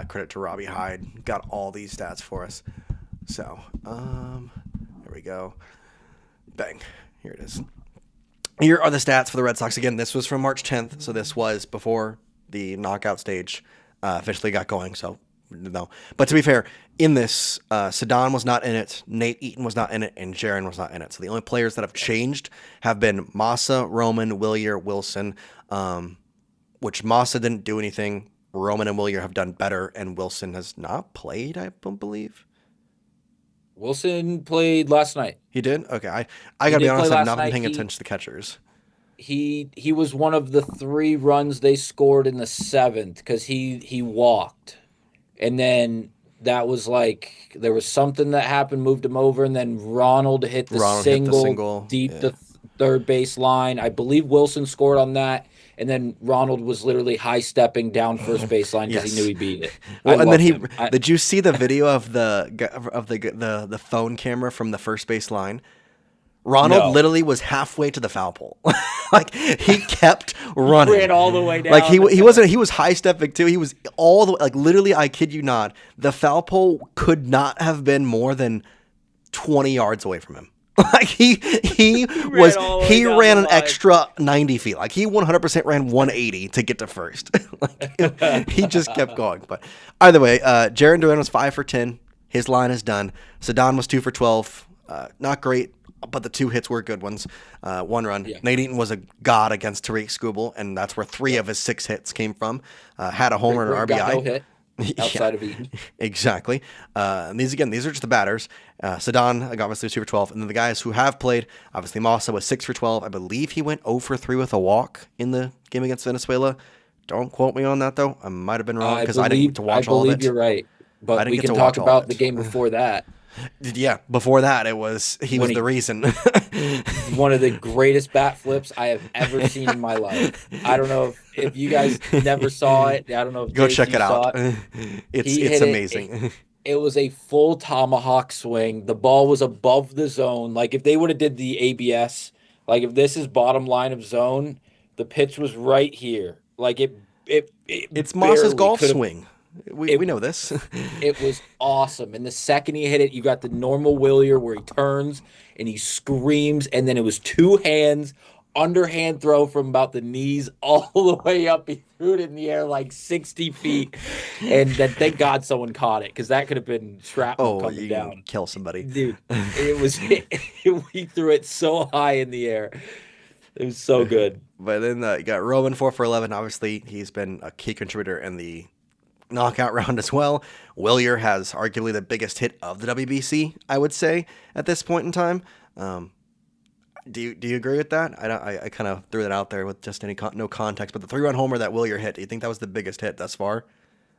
Credit to Robbie Hyde, got all these stats for us. So, there we go. Bang, here it is. Here are the stats for the Red Sox. Again, this was from March 10th, so this was before the knockout stage officially got going. So, no. But to be fair, in this, Sadan was not in it, Nate Eaton was not in it, and Jarren was not in it. So the only players that have changed have been Masa, Roman, Wilyer, Wilson, which Masa didn't do anything. Roman and Wilyer have done better, and Wilson has not played, I don't believe. Wilson played last night. He did? Okay. I got to be honest, I've not been paying attention to the catchers. He was one of the 3 runs they scored in the 7th because he walked. And then that was like, there was something that happened, moved him over, and then Ronald hit the single deep the third base line. I believe Wilson scored on that. And then Ronald was literally high-stepping down first baseline because he knew he beat it. Well, and then did you see the video of the phone camera from the first base line? Ronald literally was halfway to the foul pole. Like, he kept running. He ran all the way down. Like, he was high-stepping too. He was all the way, like, literally, I kid you not, the foul pole could not have been more than 20 yards away from him. Like he ran an extra 90 feet. Like he 100% ran 180 to get to first. Like, he just kept going. But either way, Jarren Duran was 5 for 10. His line is done. Sadan was 2 for 12. Not great, but the 2 hits were good ones. 1 run. Yeah. Nate Eaton was a god against Tariq Skubal, and that's where 3 of his 6 hits came from. Had a homer and an RBI. Got no hit. Outside of Eaton. Exactly. And these are just the batters. Sadan, obviously, was 2 for 12. And then the guys who have played, obviously, Masa was 6 for 12. I believe he went 0 for 3 with a walk in the game against Venezuela. Don't quote me on that, though. I might have been wrong because I didn't get to watch all of it. I believe you're right. But we can talk about the game before that. Yeah, before that, he was the reason. One of the greatest bat flips I have ever seen in my life. I don't know if you guys never saw it. I don't know if Go Jace, check you it saw out. it. It's He hit amazing. it was a full tomahawk swing. The ball was above the zone. Like if they would have did the ABS, like if this is bottom line of zone, the pitch was right here. Like it It's Moss's golf could have. swing. We know this. It was awesome. And the second he hit it, you got the normal Wilyer where he turns and he screams, and then it was two hands, underhand throw from about the knees all the way up. He threw it in the air like 60 feet. And then thank God someone caught it, because that could have been shrapnel coming down. Kill somebody. Dude, we threw it so high in the air. It was so good. But then you got Roman 4 for 11. Obviously, he's been a key contributor in the knockout round as well. Wilyer has arguably the biggest hit of the WBC, I would say, at this point in time. Do you agree with that? I kind of threw that out there with just no context, but the 3-run homer that Wilyer hit, do you think that was the biggest hit thus far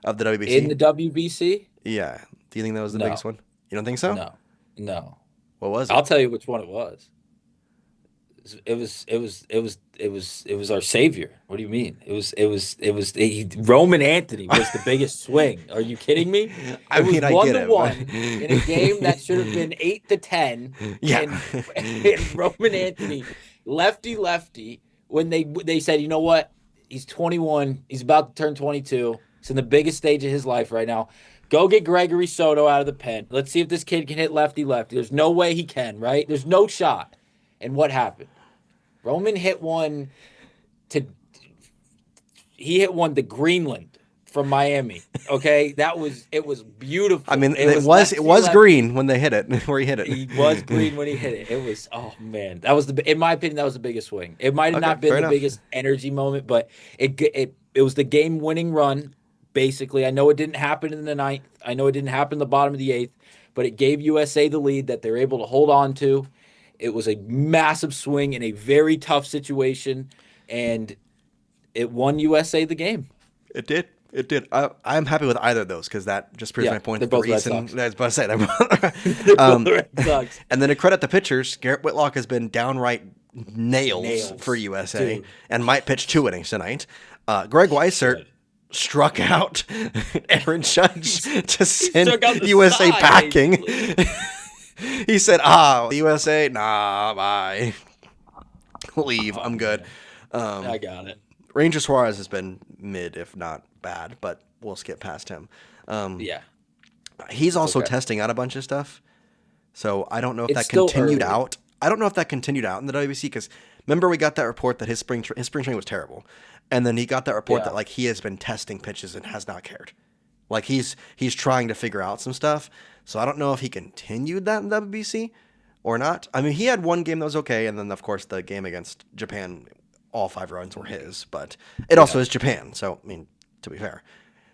of the WBC? In the WBC? Yeah. Do you think that was the biggest one? You don't think so? No. What was it? I'll tell you which one it was. It was our savior. What do you mean? Roman Anthony was the biggest swing. Are you kidding me? I mean, I get it. 1-1 in a game that should have been 8-10. Yeah. And Roman Anthony, lefty. When they said, you know what? He's 21. He's about to turn 22. He's in the biggest stage of his life right now. Go get Gregory Soto out of the pen. Let's see if this kid can hit lefty. There's no way he can, right? There's no shot. And what happened? Roman hit one to Greenland from Miami. Okay, it was beautiful. I mean, it was green when they hit it, where he hit it. He was green when he hit it. It was, oh man, that was in my opinion, that was the biggest swing. It might have not been the biggest energy moment, but it was the game winning run. Basically, I know it didn't happen in the ninth. I know it didn't happen in the bottom of the eighth, but it gave USA the lead that they're able to hold on to. It was a massive swing in a very tough situation, and it won USA the game. It did. I'm happy with either of those, because that just proves my point. They're both Red Sox. I was about to say They're both the Red Sox. And then to credit the pitchers, Garrett Whitlock has been downright nails for USA, dude, and might pitch 2 innings tonight. Greg Weissert struck out Aaron Judge to send USA packing. He said, USA, nah, bye. Leave, I'm good. I got it. Ranger Suarez has been mid, if not bad, but we'll skip past him. Yeah. He's also testing out a bunch of stuff, so I don't know if that continued out. I don't know if that continued out in the WBC, because remember we got that report that his spring training was terrible, and then he got that report that like he has been testing pitches and has not cared. Like he's trying to figure out some stuff. So I don't know if he continued that in the WBC or not. I mean, he had one game that was okay, and then of course the game against Japan, all 5 runs were his. But it also is Japan, so I mean, to be fair.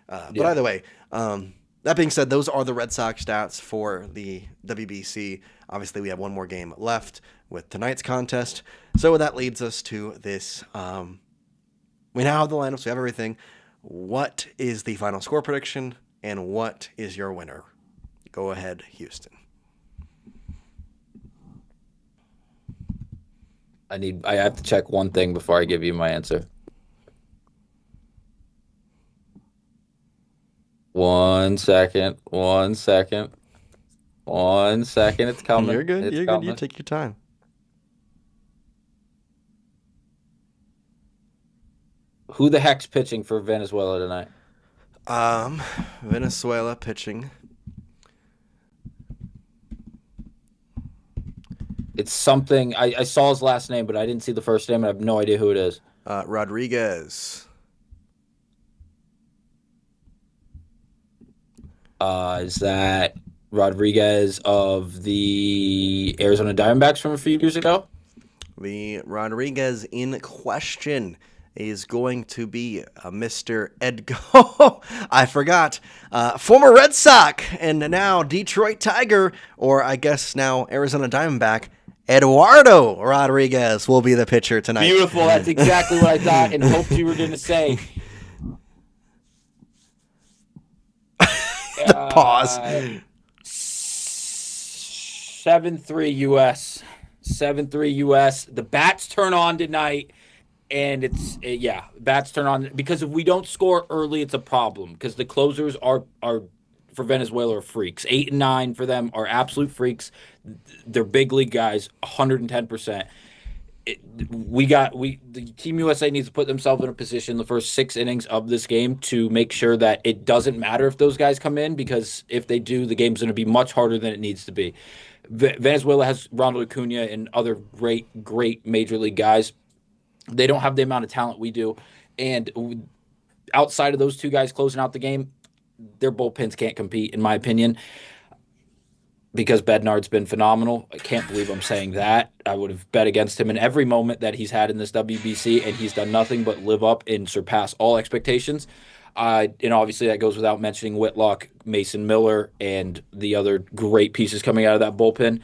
But either way, that being said, those are the Red Sox stats for the WBC. Obviously, we have one more game left with tonight's contest. So that leads us to this. We now have the lineups. We have everything. What is the final score prediction, and what is your winner? Go ahead, Houston. I have to check one thing before I give you my answer. 1 second. 1 second. 1 second. It's coming. You're good. It's You're coming. good. You take your time. Who the heck's pitching for Venezuela tonight? Venezuela pitching. It's something. I saw his last name, but I didn't see the first name, and I have no idea who it is. Rodriguez. Is that Rodriguez of the Arizona Diamondbacks from a few years ago? The Rodriguez in question is going to be Mr. Edgo. I forgot. Former Red Sox and now Detroit Tiger, or I guess now Arizona Diamondback, Eduardo Rodriguez will be the pitcher tonight. Beautiful. That's exactly what I thought and hoped you were going to say. The pause. 7-3 US. 7-3 US. The bats turn on tonight, and bats turn on because if we don't score early, it's a problem because the closers are for Venezuela are freaks. 8 and 9 for them are absolute freaks. They're big league guys, 110%. The Team USA needs to put themselves in a position the first 6 innings of this game to make sure that it doesn't matter if those guys come in, because if they do, the game's going to be much harder than it needs to be. Venezuela has Ronald Acuna and other great major league guys. They don't have the amount of talent we do, and outside of those 2 guys closing out the game, their bullpens can't compete, in my opinion, because Bednard's been phenomenal. I can't believe I'm saying that. I would have bet against him in every moment that he's had in this WBC, and he's done nothing but live up and surpass all expectations. And obviously that goes without mentioning Whitlock, Mason Miller, and the other great pieces coming out of that bullpen.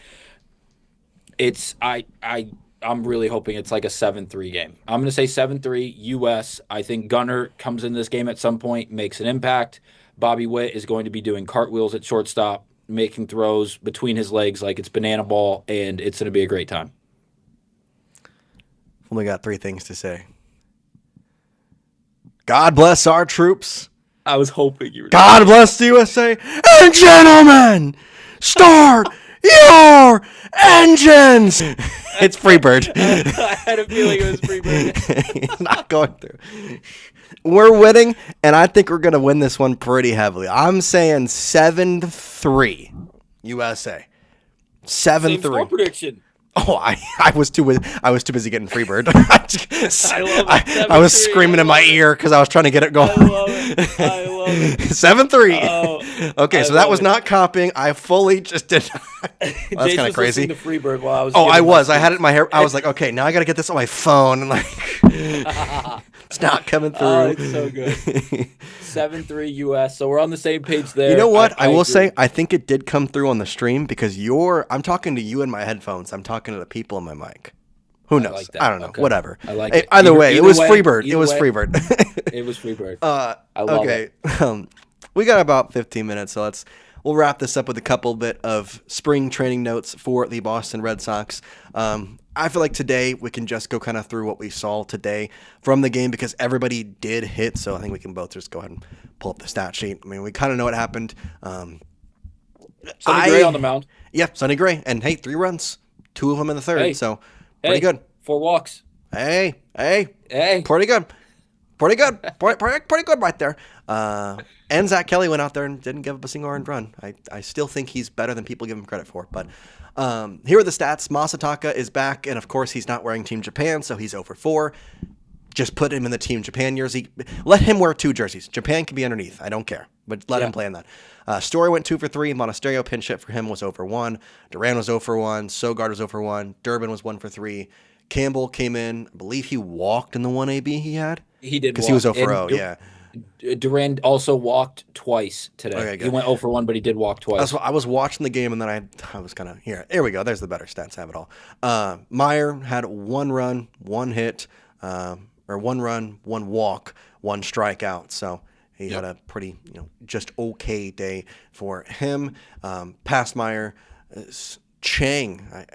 I'm really hoping it's like a 7-3 game. I'm going to say 7-3 US. I think Gunnar comes in this game at some point, makes an impact. Bobby Witt is going to be doing cartwheels at shortstop, making throws between his legs like it's banana ball, and it's going to be a great time. Only got 3 things to say. God bless our troops. I was hoping you were. God bless the USA. And gentlemen, start your engines. It's Freebird. I had a feeling it was Freebird. It's not going through. We're winning, and I think we're going to win this one pretty heavily. I'm saying 7-3 USA. 7-3. Same score prediction. Oh, I was too busy getting Freebird. I was screaming in my ear because I was trying to get it going. I love it. 7-3. Okay, so that was not copying. I fully just did. That's kind of crazy. The Freebird while I was. I had it in my hair. I was like, okay, now I got to get this on my phone, and like, it's not coming through. Oh, it's so good. 7-3 US. So we're on the same page there. You know what? I will say, I think it did come through on the stream because I'm talking to you in my headphones. I'm talking to the people in my mic. Who knows? Like that. I don't know. Okay. Whatever. I like it. Either way, it was Freebird. It was Freebird. It was Freebird. I love it. We got about 15 minutes, so we'll wrap this up with a couple bit of spring training notes for the Boston Red Sox. I feel like today we can just go kind of through what we saw today from the game because everybody did hit, so I think we can both just go ahead and pull up the stat sheet. I mean, we kind of know what happened. Sonny Gray on the mound. Yep, Sonny Gray. And, hey, 3 runs, 2 of them in the third, so pretty good. 4 walks. Hey. Pretty good. Pretty good right there. And Zach Kelly went out there and didn't give up a single earned run. I still think he's better than people give him credit for. But here are the stats. Masataka is back, and of course he's not wearing Team Japan, so he's 0-for-4. Just put him in the Team Japan jersey. Let him wear 2 jerseys. Japan can be underneath. I don't care. But let him play in that. Story went 2-for-3. Monasterio pinch hit for him was 0-for-1. Duran was 0-for-1. Sogard was 0-for-1. Durbin was 1-for-3. Campbell came in. I believe he walked in the 1AB he had. He did because he was 0-for-0. Yeah. Duran also walked twice today. Okay, he went 0-for-1, but he did walk twice. I was watching the game, and then I was kind of here. There we go. There's the better stats. I have it all. Meyer had 1 run, 1 hit, or 1 run, 1 walk, 1 strikeout. So he had a pretty, just okay day for him. Past Meyer, Chang.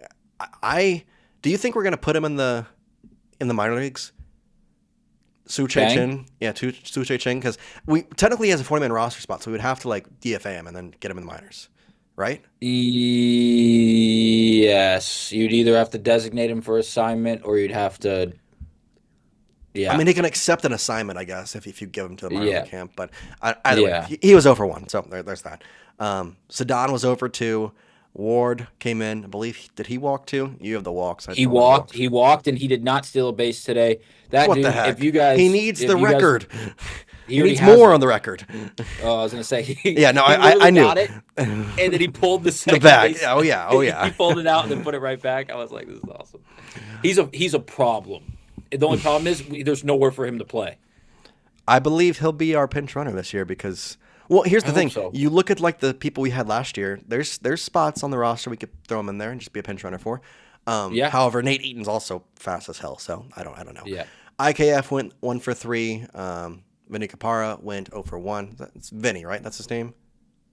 Do you think we're gonna put him in the minor leagues? Su-Che Chin. Yeah, Su-Che Chin, because we technically has a 40-man roster spot, so we would have to DFA him and then get him in the minors, right? Yes. You'd either have to designate him for assignment or you'd have to. Yeah. I mean, he can accept an assignment, I guess, if you give him to the minor league camp. But either way, he was 0-for-1, so there's that. Sedan was 0-for-2. Ward came in. I believe, did he walk too? You have the walks. He walked, and he did not steal a base today. That what dude, the heck? If you guys, he needs the record. He needs has more on the record. Oh, I was gonna say. Yeah, no, I knew. Got it, and then he pulled the second bag. base. Oh yeah. He pulled it out and then put it right back. I was like, this is awesome. He's a problem. The only problem is there's nowhere for him to play. I believe he'll be our pinch runner this year because. Well, here's the thing. So. You look at the people we had last year. There's spots on the roster we could throw him in there and just be a pinch runner for. However, Nate Eaton's also fast as hell, so I don't know. Yeah. IKF went 1-for-3. Vinny Capara went 0-for-1. It's Vinny, right? That's his name.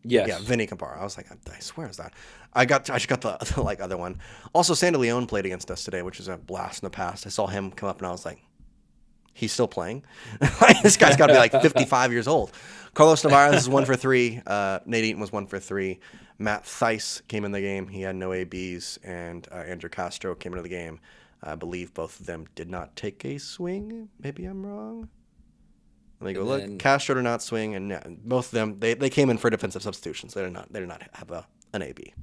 Yes. Yeah, Vinny Campara. I was like, I swear it's that. I just got the like other one. Also, Sandy Leone played against us today, which is a blast in the past. I saw him come up and I was like, he's still playing? This guy's got to be like 55 years old. Carlos Navarez is 1 for 3. Nate Eaton was 1 for 3. Matt Theis came in the game. He had no ABs. And Andrew Castro came into the game. I believe both of them did not take a swing. Maybe I'm wrong. Let me go look. Castro did not swing, and both of them they came in for defensive substitutions. They did not have an AB.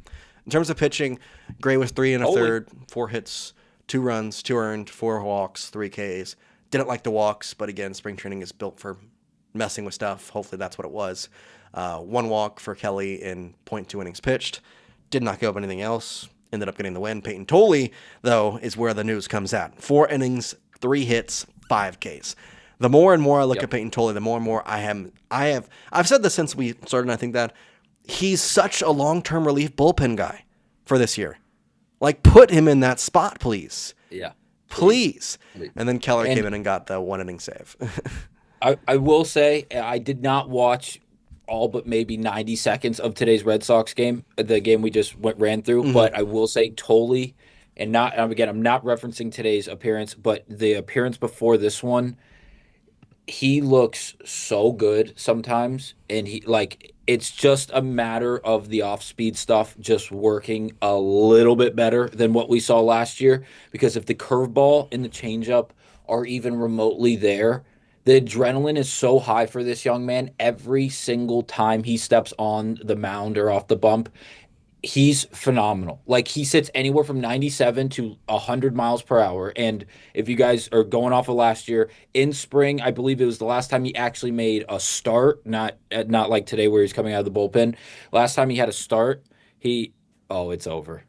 In terms of pitching, Gray was 3 1/3, 4 hits, 2 runs, 2 earned, 4 walks, 3 Ks. Didn't like the walks, but again, spring training is built for messing with stuff. Hopefully that's what it was. 1 walk for Kelly in .2 innings pitched. Did not give up anything else. Ended up getting the win. Peyton Tolley, though, is where the news comes at. 4 innings, 3 hits, 5 Ks. The more and more I look at Peyton Tolley, the more and more I've said this since we started, and I think that he's such a long-term relief bullpen guy for this year. Like, put him in that spot, please. Yeah. Please. And then Keller came in and got the 1 inning save. I will say I did not watch all but maybe 90 seconds of today's Red Sox game, the game we just ran through. But I will say Tolley, and again, I'm not referencing today's appearance, but the appearance before this one, he looks so good sometimes, and it's just a matter of the off-speed stuff just working a little bit better than what we saw last year, because if the curveball and the changeup are even remotely there, the adrenaline is so high for this young man. Every single time he steps on the mound or off the bump, he's phenomenal. Like, he sits anywhere from 97 to 100 miles per hour. And if you guys are going off of last year, in spring, I believe it was the last time he actually made a start, not like today where he's coming out of the bullpen. Last time he had a start, it's over.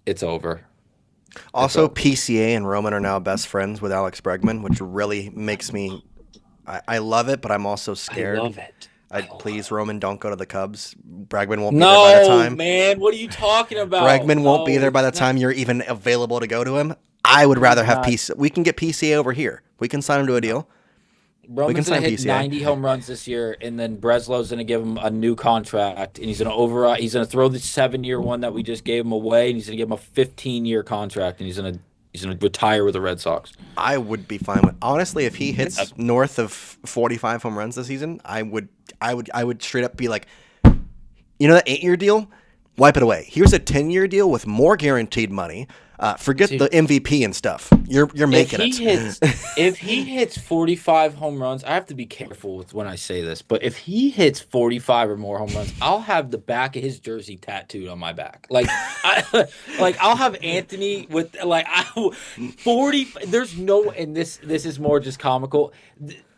It's over. Also, PCA and Roman are now best friends with Alex Bregman, which really makes me I love it, but I'm also scared. I love it. Please, Roman, don't go to the Cubs. Bregman won't be there by the time. No, man, what are you talking about? Bregman won't be there by the time you're even available to go to him. I would rather have PCA. We can get PCA over here. We can sign him to a deal. Roman's going to hit 90 home runs this year, and then Breslow's going to give him a new contract, and he's going to throw the 7-year one that we just gave him away, and he's going to give him a 15-year contract, and he's going to retire with the Red Sox. I would be fine with, honestly, if he hits north of 45 home runs this season, I would straight up be like, you know that 8-year deal? Wipe it away. Here's a 10-year deal with more guaranteed money. Forget the MVP and stuff. You're making it. If he hits 45 home runs, I have to be careful with when I say this, but if he hits 45 or more home runs, I'll have the back of his jersey tattooed on my back. I'll have Anthony with 40. There's no, and this is more just comical.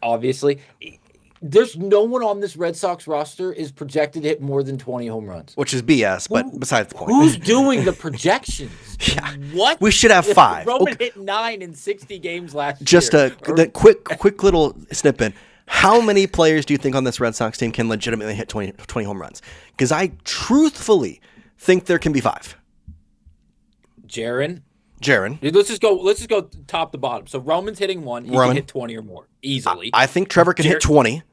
Obviously, there's no one on this Red Sox roster is projected to hit more than 20 home runs. Which is BS, but besides the point. Who's doing the projections? Yeah. What? We should have 5. Roman hit 9 in 60 games last year. Just a quick little snippet. How many players do you think on this Red Sox team can legitimately hit 20 home runs? Because I truthfully think there can be 5. Jarren. Let's just go top to bottom. So Roman's hitting 1. He can hit 20 or more easily. I think Trevor can hit 20.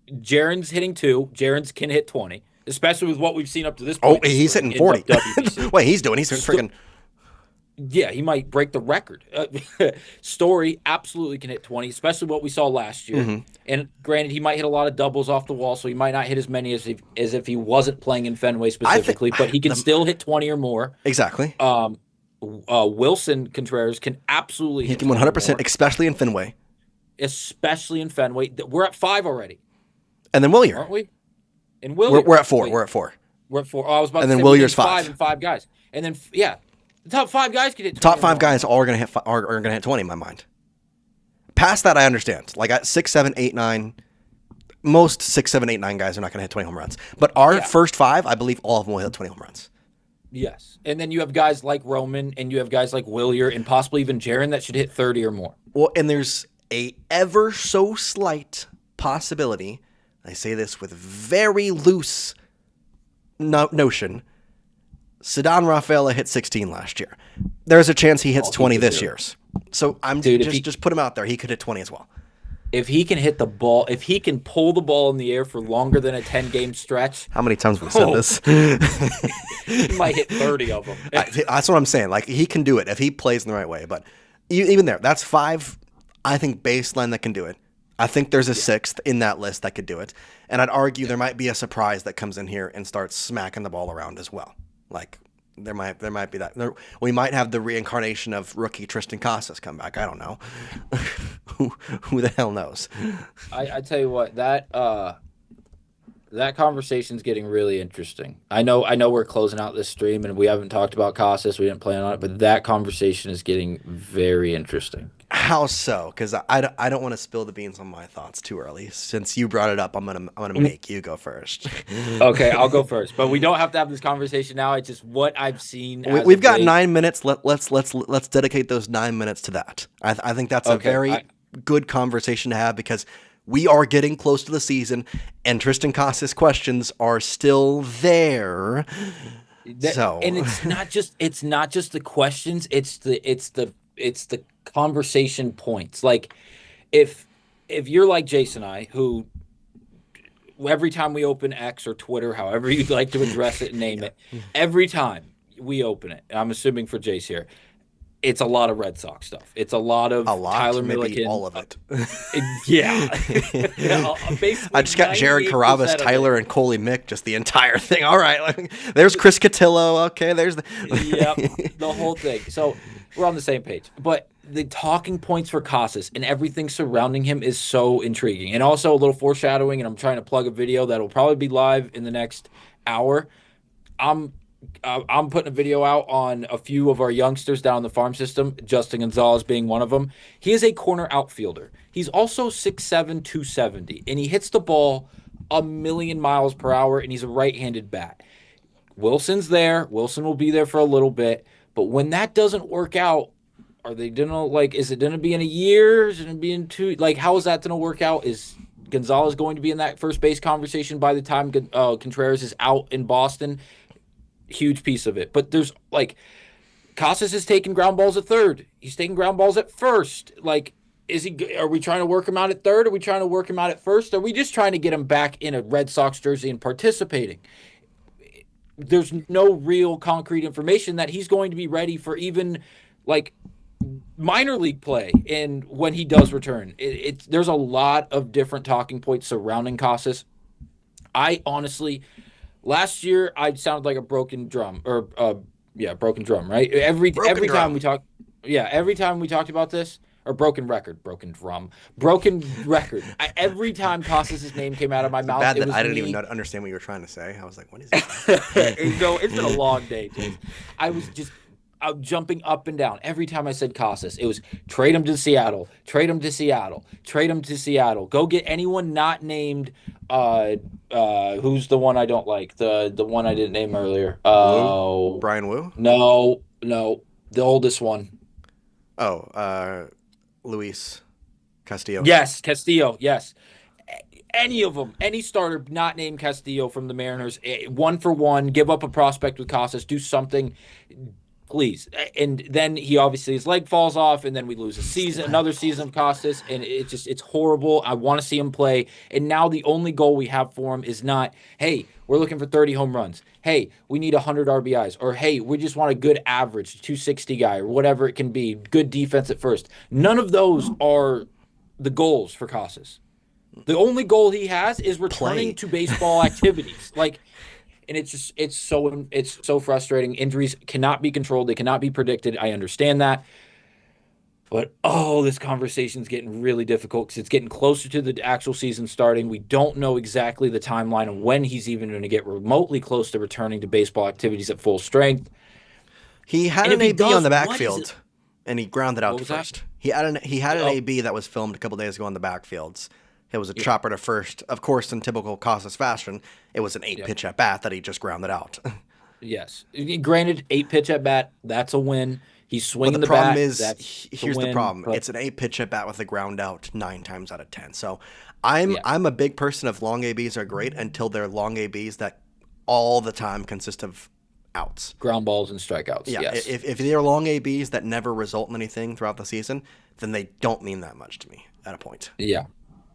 Jarren's hitting 2. Jarren's can hit 20, especially with what we've seen up to this point. Oh, he's hitting 40. Wait, he's hitting freaking. Yeah, he might break the record. Story absolutely can hit 20, especially what we saw last year. Mm-hmm. And granted, he might hit a lot of doubles off the wall, so he might not hit as many as if he wasn't playing in Fenway specifically, but he can still hit 20 or more. Exactly. Wilson Contreras can absolutely hit 100%, especially in Fenway. We're at 5 already. And then Wilyer. Aren't we? And Wilyer. We're at 4. Wait, we're at 4. We're at 4. Oh, I was about and to then say Wilyer's 5. And 5 guys. And then, the top 5 guys can hit 20. Top 5 guys are going to hit 20 in my mind. Past that, I understand. Like at 6, 7, 8, 9, most 6, 7, 8, 9 guys are not going to hit 20 home runs. But our first 5, I believe all of them will hit 20 home runs. Yes. And then you have guys like Roman, and you have guys like Wilyer, and possibly even Jarren that should hit 30 or more. Well, and there's a ever so slight possibility, I say this with very loose notion, Ceddanne Rafaela hit 16 last year. There's a chance he hits 20 this year. So I'm just put him out there. He could hit 20 as well. if he can hit the ball, if he can pull the ball in the air for longer than a 10-game stretch, How many times have we said this? he might hit 30 of them. That's what I'm saying. Like, he can do it if he plays in the right way. But even there, that's 5, I think, baseline that can do it. I think there's a 6th in that list that could do it. And I'd argue there might be a surprise that comes in here and starts smacking the ball around as well. Like, there might be that. We might have the reincarnation of rookie Tristan Casas come back. I don't know. Who the hell knows? I tell you what, that conversation's getting really interesting. I know we're closing out this stream and we haven't talked about Casas. We didn't plan on it, but that conversation is getting very interesting. How so? Because I don't want to spill the beans on my thoughts too early. Since you brought it up, I'm gonna make you go first. Okay, I'll go first. But we don't have to have this conversation now. It's just what I've seen. We've got 9 minutes. Let's dedicate those 9 minutes to that. I think that's a very good conversation to have because we are getting close to the season, and Tristan Casas' questions are still there. And it's not just the questions. It's the conversation points. Like if you're like Jace and I, who every time we open X or Twitter, however you'd like to address it and name it, every time we open it, I'm assuming for Jace here, it's a lot of Red Sox stuff. It's a lot of Tyler Milliken. All of it. Yeah. I just got Jared Carrabba's, Tyler, and Coley Mick, just the entire thing. All right. There's Chris Cotillo. Okay, there's the... Yep, the whole thing. So we're on the same page. But the talking points for Casas and everything surrounding him is so intriguing. And also a little foreshadowing, and I'm trying to plug a video that will probably be live in the next hour. I'm putting a video out on a few of our youngsters down in the farm system, Justin Gonzalez being one of them. He is a corner outfielder. He's also 6'7", 270, and he hits the ball 1,000,000 miles per hour, and he's a right-handed bat. Wilson's there. Wilson will be there for a little bit, but when that doesn't work out, are they gonna is it gonna be in a year? Is it gonna be in 2? Like, how is that gonna work out? Is Gonzalez going to be in that first base conversation by the time Contreras is out in Boston? Huge piece of it. But there's Casas is taking ground balls at third. He's taking ground balls at first. Like, are we trying to work him out at third? Are we trying to work him out at first? Are we just trying to get him back in a Red Sox jersey and participating? There's no real concrete information that he's going to be ready for even minor league play and when he does return. There's a lot of different talking points surrounding Casas. I honestly, last year I sounded like a broken drum, broken drum, right? Every time we talked about this, or broken record. Every time Casas' name came out of my mouth, bad that I didn't even understand what you were trying to say. I was like, what is it? It's been a long day, James. I was just jumping up and down. Every time I said Casas, it was trade him to Seattle, trade him to Seattle, trade him to Seattle. Go get anyone not named, who's the one I don't like? The one I didn't name earlier. Brian Wu? No, the oldest one. Luis Castillo. Yes, Castillo, yes. Any of them, any starter not named Castillo from the Mariners, 1 for 1, give up a prospect with Casas, do something, please. And then his leg falls off, and then we lose another season of Casas, and it's horrible. I want to see him play. And now the only goal we have for him is not, hey, we're looking for 30 home runs. Hey, we need 100 RBIs. Or, hey, we just want a good average, 260 guy, or whatever it can be, good defense at first. None of those are the goals for Casas. The only goal he has is returning to baseball activities. And it's so frustrating. Injuries cannot be controlled. They cannot be predicted. I understand that. But, this conversation's getting really difficult because it's getting closer to the actual season starting. We don't know exactly the timeline of when he's even going to get remotely close to returning to baseball activities at full strength. He had an AB on the backfield, and he grounded out to first. He had an AB that was filmed a couple days ago on the backfields. It was a chopper to first. Of course, in typical Casas fashion, it was an 8-pitch at bat that he just grounded out. Yes. Granted, 8-pitch at bat, that's a win. He's swinging the bat. Problem is, here's the problem. It's an 8-pitch at bat with a ground out 9 times out of 10. So I'm a big person of long ABs are great until they're long ABs that all the time consist of outs. Ground balls and strikeouts, yeah, yes. If they're long ABs that never result in anything throughout the season, then they don't mean that much to me at a point. Yeah.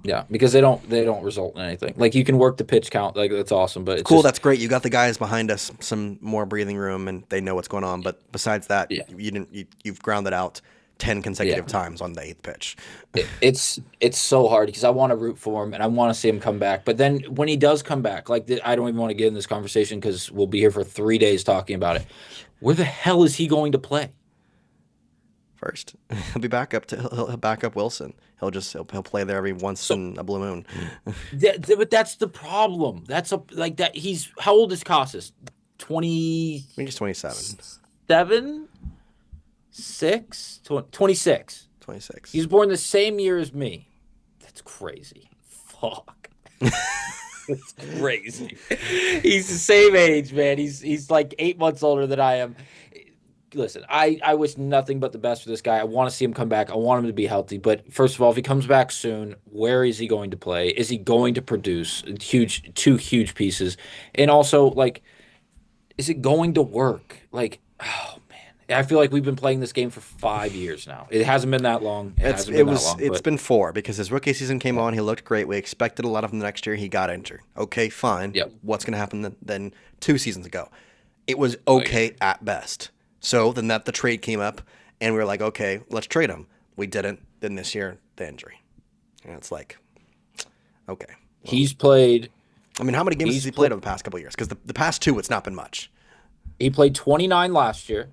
Yeah, because they don't result in anything. Like you can work the pitch count, like that's awesome, but it's Cool, just that's great. You got the guys behind us some more breathing room, and they know what's going on. But besides that, yeah, you've grounded out 10 yeah. consecutive times on the eighth pitch. It's so hard because I want to root for him and I want to see him come back. But then when he does come back, I don't even want to get in this conversation because we'll be here for 3 days talking about it. Where the hell is he going to play? First, he'll be back up to he'll back up Wilson. He'll play there every once So in a blue moon. but that's the problem. That's a like that. He's how old is Casas? I think he's 27, 27, 26. 26. He's born the same year as me. That's crazy. Fuck. It's crazy. He's the same age, man. He's like 8 months older than I am. Listen, I wish nothing but the best for this guy. I want to see him come back. I want him to be healthy. But first of all, if he comes back soon, where is he going to play? Is he going to produce two huge pieces? And also, like, is it going to work? Like, oh man, I feel like we've been playing this game for 5 years now. It hasn't been that long. It's been 4 because his rookie season came on. He looked great. We expected a lot of him the next year. He got injured. Okay, fine. Yep. What's going to happen then? 2 seasons ago, it was okay at best. So then the trade came up, and we were like, okay, let's trade him. We didn't. Then this year, the injury, and it's like, okay. Well, He's played. I mean, how many games has he played over the past couple of years? Because the past 2, it's not been much. He played 29 last year.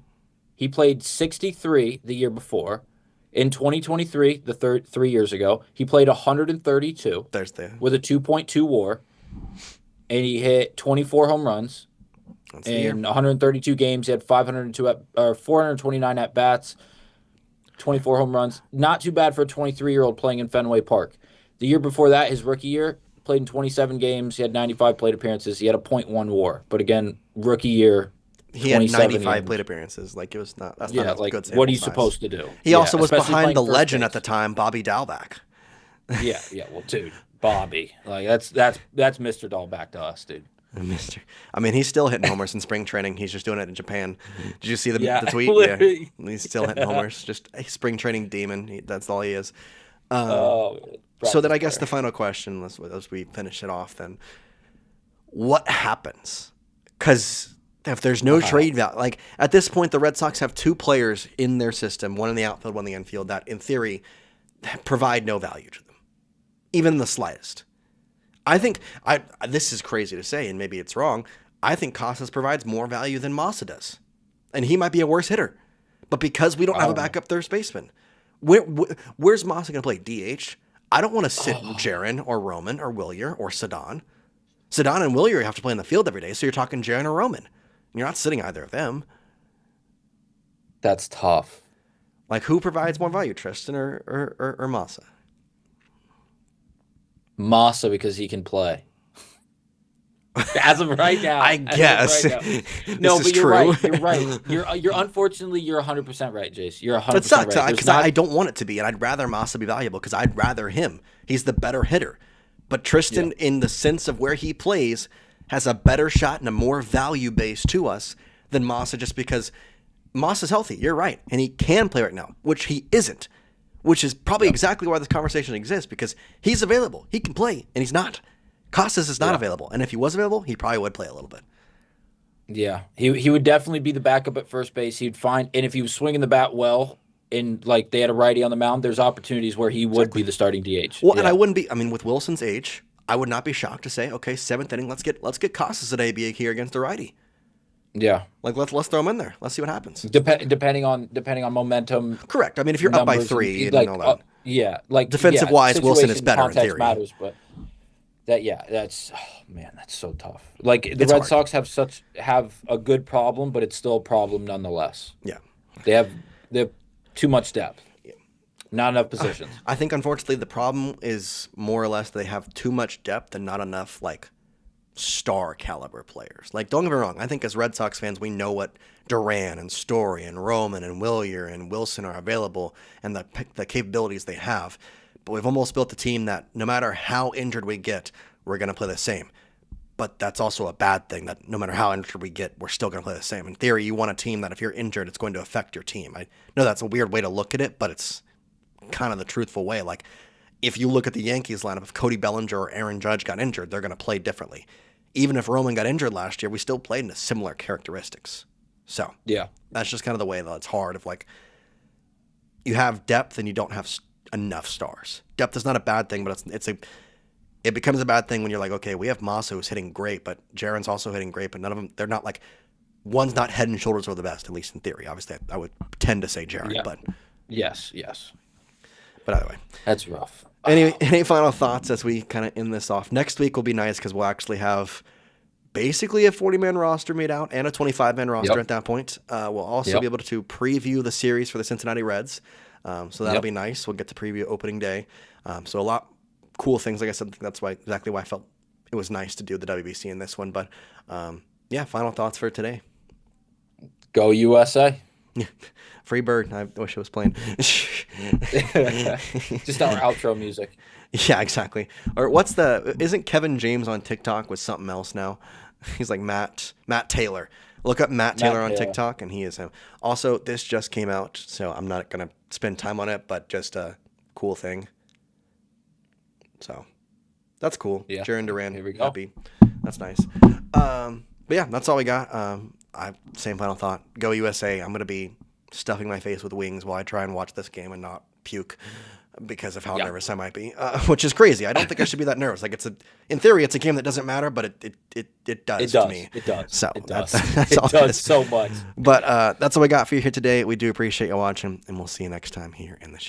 He played 63 the year before. In 2023, the 3 years ago, he played 132 with a 2.2 WAR, and he hit 24 home runs. In 132 games, he had 429 at bats, 24 home runs. Not too bad for a 23-year-old playing in Fenway Park. The year before that, his rookie year, played in 27 games. He had 95 plate appearances. He had a .1 WAR. But again, rookie year, he had 95 plate appearances. Like it was not. That's not a good sample what he's size. supposed to do. He also was behind the legend base. at the time, Bobby Dalbec. Yeah. Well, dude, Bobby, like that's Mr. Dahlback to us, dude. Mister, I mean, he's still hitting homers in spring training. He's just doing it in Japan. Did you see the tweet? Literally. Yeah, he's still hitting homers. Just a spring training demon. That's all he is. So then, I guess the final question, as we finish it off, then, what happens? Because if there's no trade value, like at this point, the Red Sox have 2 players in their system, one in the outfield, one in the infield, that in theory provide no value to them, even the slightest. I think this is crazy to say, and maybe it's wrong. I think Casas provides more value than Massa does, and he might be a worse hitter. But because we don't have a backup third baseman, where's Massa going to play? DH? I don't want to sit Jarren or Roman or Wilyer or Cedon. Cedon and Wilyer have to play in the field every day, so you're talking Jarren or Roman. You're not sitting either of them. That's tough. Like, who provides more value, Tristan or Massa? Massa, because he can play. As of right now, I guess. No, but you're true. right. You're right. You're unfortunately you're 100% right, Jace. You're 100% It sucks right. because I don't want it to be, and I'd rather Massa be valuable because I'd rather him. He's the better hitter. But Tristan, in the sense of where he plays, has a better shot and a more value base to us than Massa, just because Massa's healthy. You're right, and he can play right now, which he isn't. Which is probably exactly why this conversation exists, because he's available. He can play, and he's not. Casas is not available. And if he was available, he probably would play a little bit. Yeah. He would definitely be the backup at first base. He'd find, and if he was swinging the bat well, and like they had a righty on the mound, there's opportunities where he would be the starting DH. Well, and I wouldn't be, I mean, with Wilson's age, I would not be shocked to say, okay, 7th inning, let's get Casas at AB here against the righty. Yeah. Like let's throw him in there. Let's see what happens. Depending on momentum. Correct. I mean, if you're up by 3 and all that. Defensive wise, Wilson is better in theory. Matters, but that's so tough. Like the Red Sox have a good problem, but it's still a problem nonetheless. Yeah. They have too much depth. Yeah. Not enough positions. I think unfortunately the problem is more or less they have too much depth and not enough like star caliber players. Like, don't get me wrong, I think as Red Sox fans we know what Duran and Story and Roman and Wilyer and Wilson are available and the capabilities they have. But we've almost built a team that no matter how injured we get, we're going to play the same. But that's also a bad thing, that no matter how injured we get, we're still going to play the same. In theory, you want a team that if you're injured, it's going to affect your team. I know that's a weird way to look at it, but it's kind of the truthful way. Like, if you look at the Yankees lineup, if Cody Bellinger or Aaron Judge got injured, they're going to play differently. Even if Roman got injured last year, we still played in similar characteristics. So Yeah. that's just kind of the way that it's hard. Of like, you have depth and you don't have enough stars. Depth is not a bad thing, but it becomes a bad thing when you're like, okay, we have Masa who's hitting great, but Jarren's also hitting great, but none of them, they're not like, one's not head and shoulders over the best, at least in theory. Obviously, I would tend to say Jarren, Yeah. but Yes. but either way. That's rough. Any final thoughts as we kind of end this off? Next week will be nice because we'll actually have basically a 40-man roster made out and a 25-man roster at that point. We'll also be able to preview the series for the Cincinnati Reds. So that'll be nice. We'll get to preview opening day. So a lot cool things. Like I said, that's exactly why I felt it was nice to do the WBC in this one. But final thoughts for today. Go USA. Free Bird. I wish it was playing. Just our outro music. Yeah, exactly. Or isn't Kevin James on TikTok with something else now? He's like Matt Taylor. Look up Matt Taylor on TikTok, and he is him. Also, this just came out, so I'm not going to spend time on it, but just a cool thing. So, that's cool. Yeah. Jarren Duran, Here we go. happy. That's nice. But yeah, that's all we got. Same final thought. Go USA. I'm going to be stuffing my face with wings while I try and watch this game and not puke because of how nervous I might be, which is crazy. I don't think I should be that nervous. Like in theory, it's a game that doesn't matter, but it does to me. It does. So it does. That's all it does so much. But that's all we got for you here today. We do appreciate you watching, and we'll see you next time here in the show.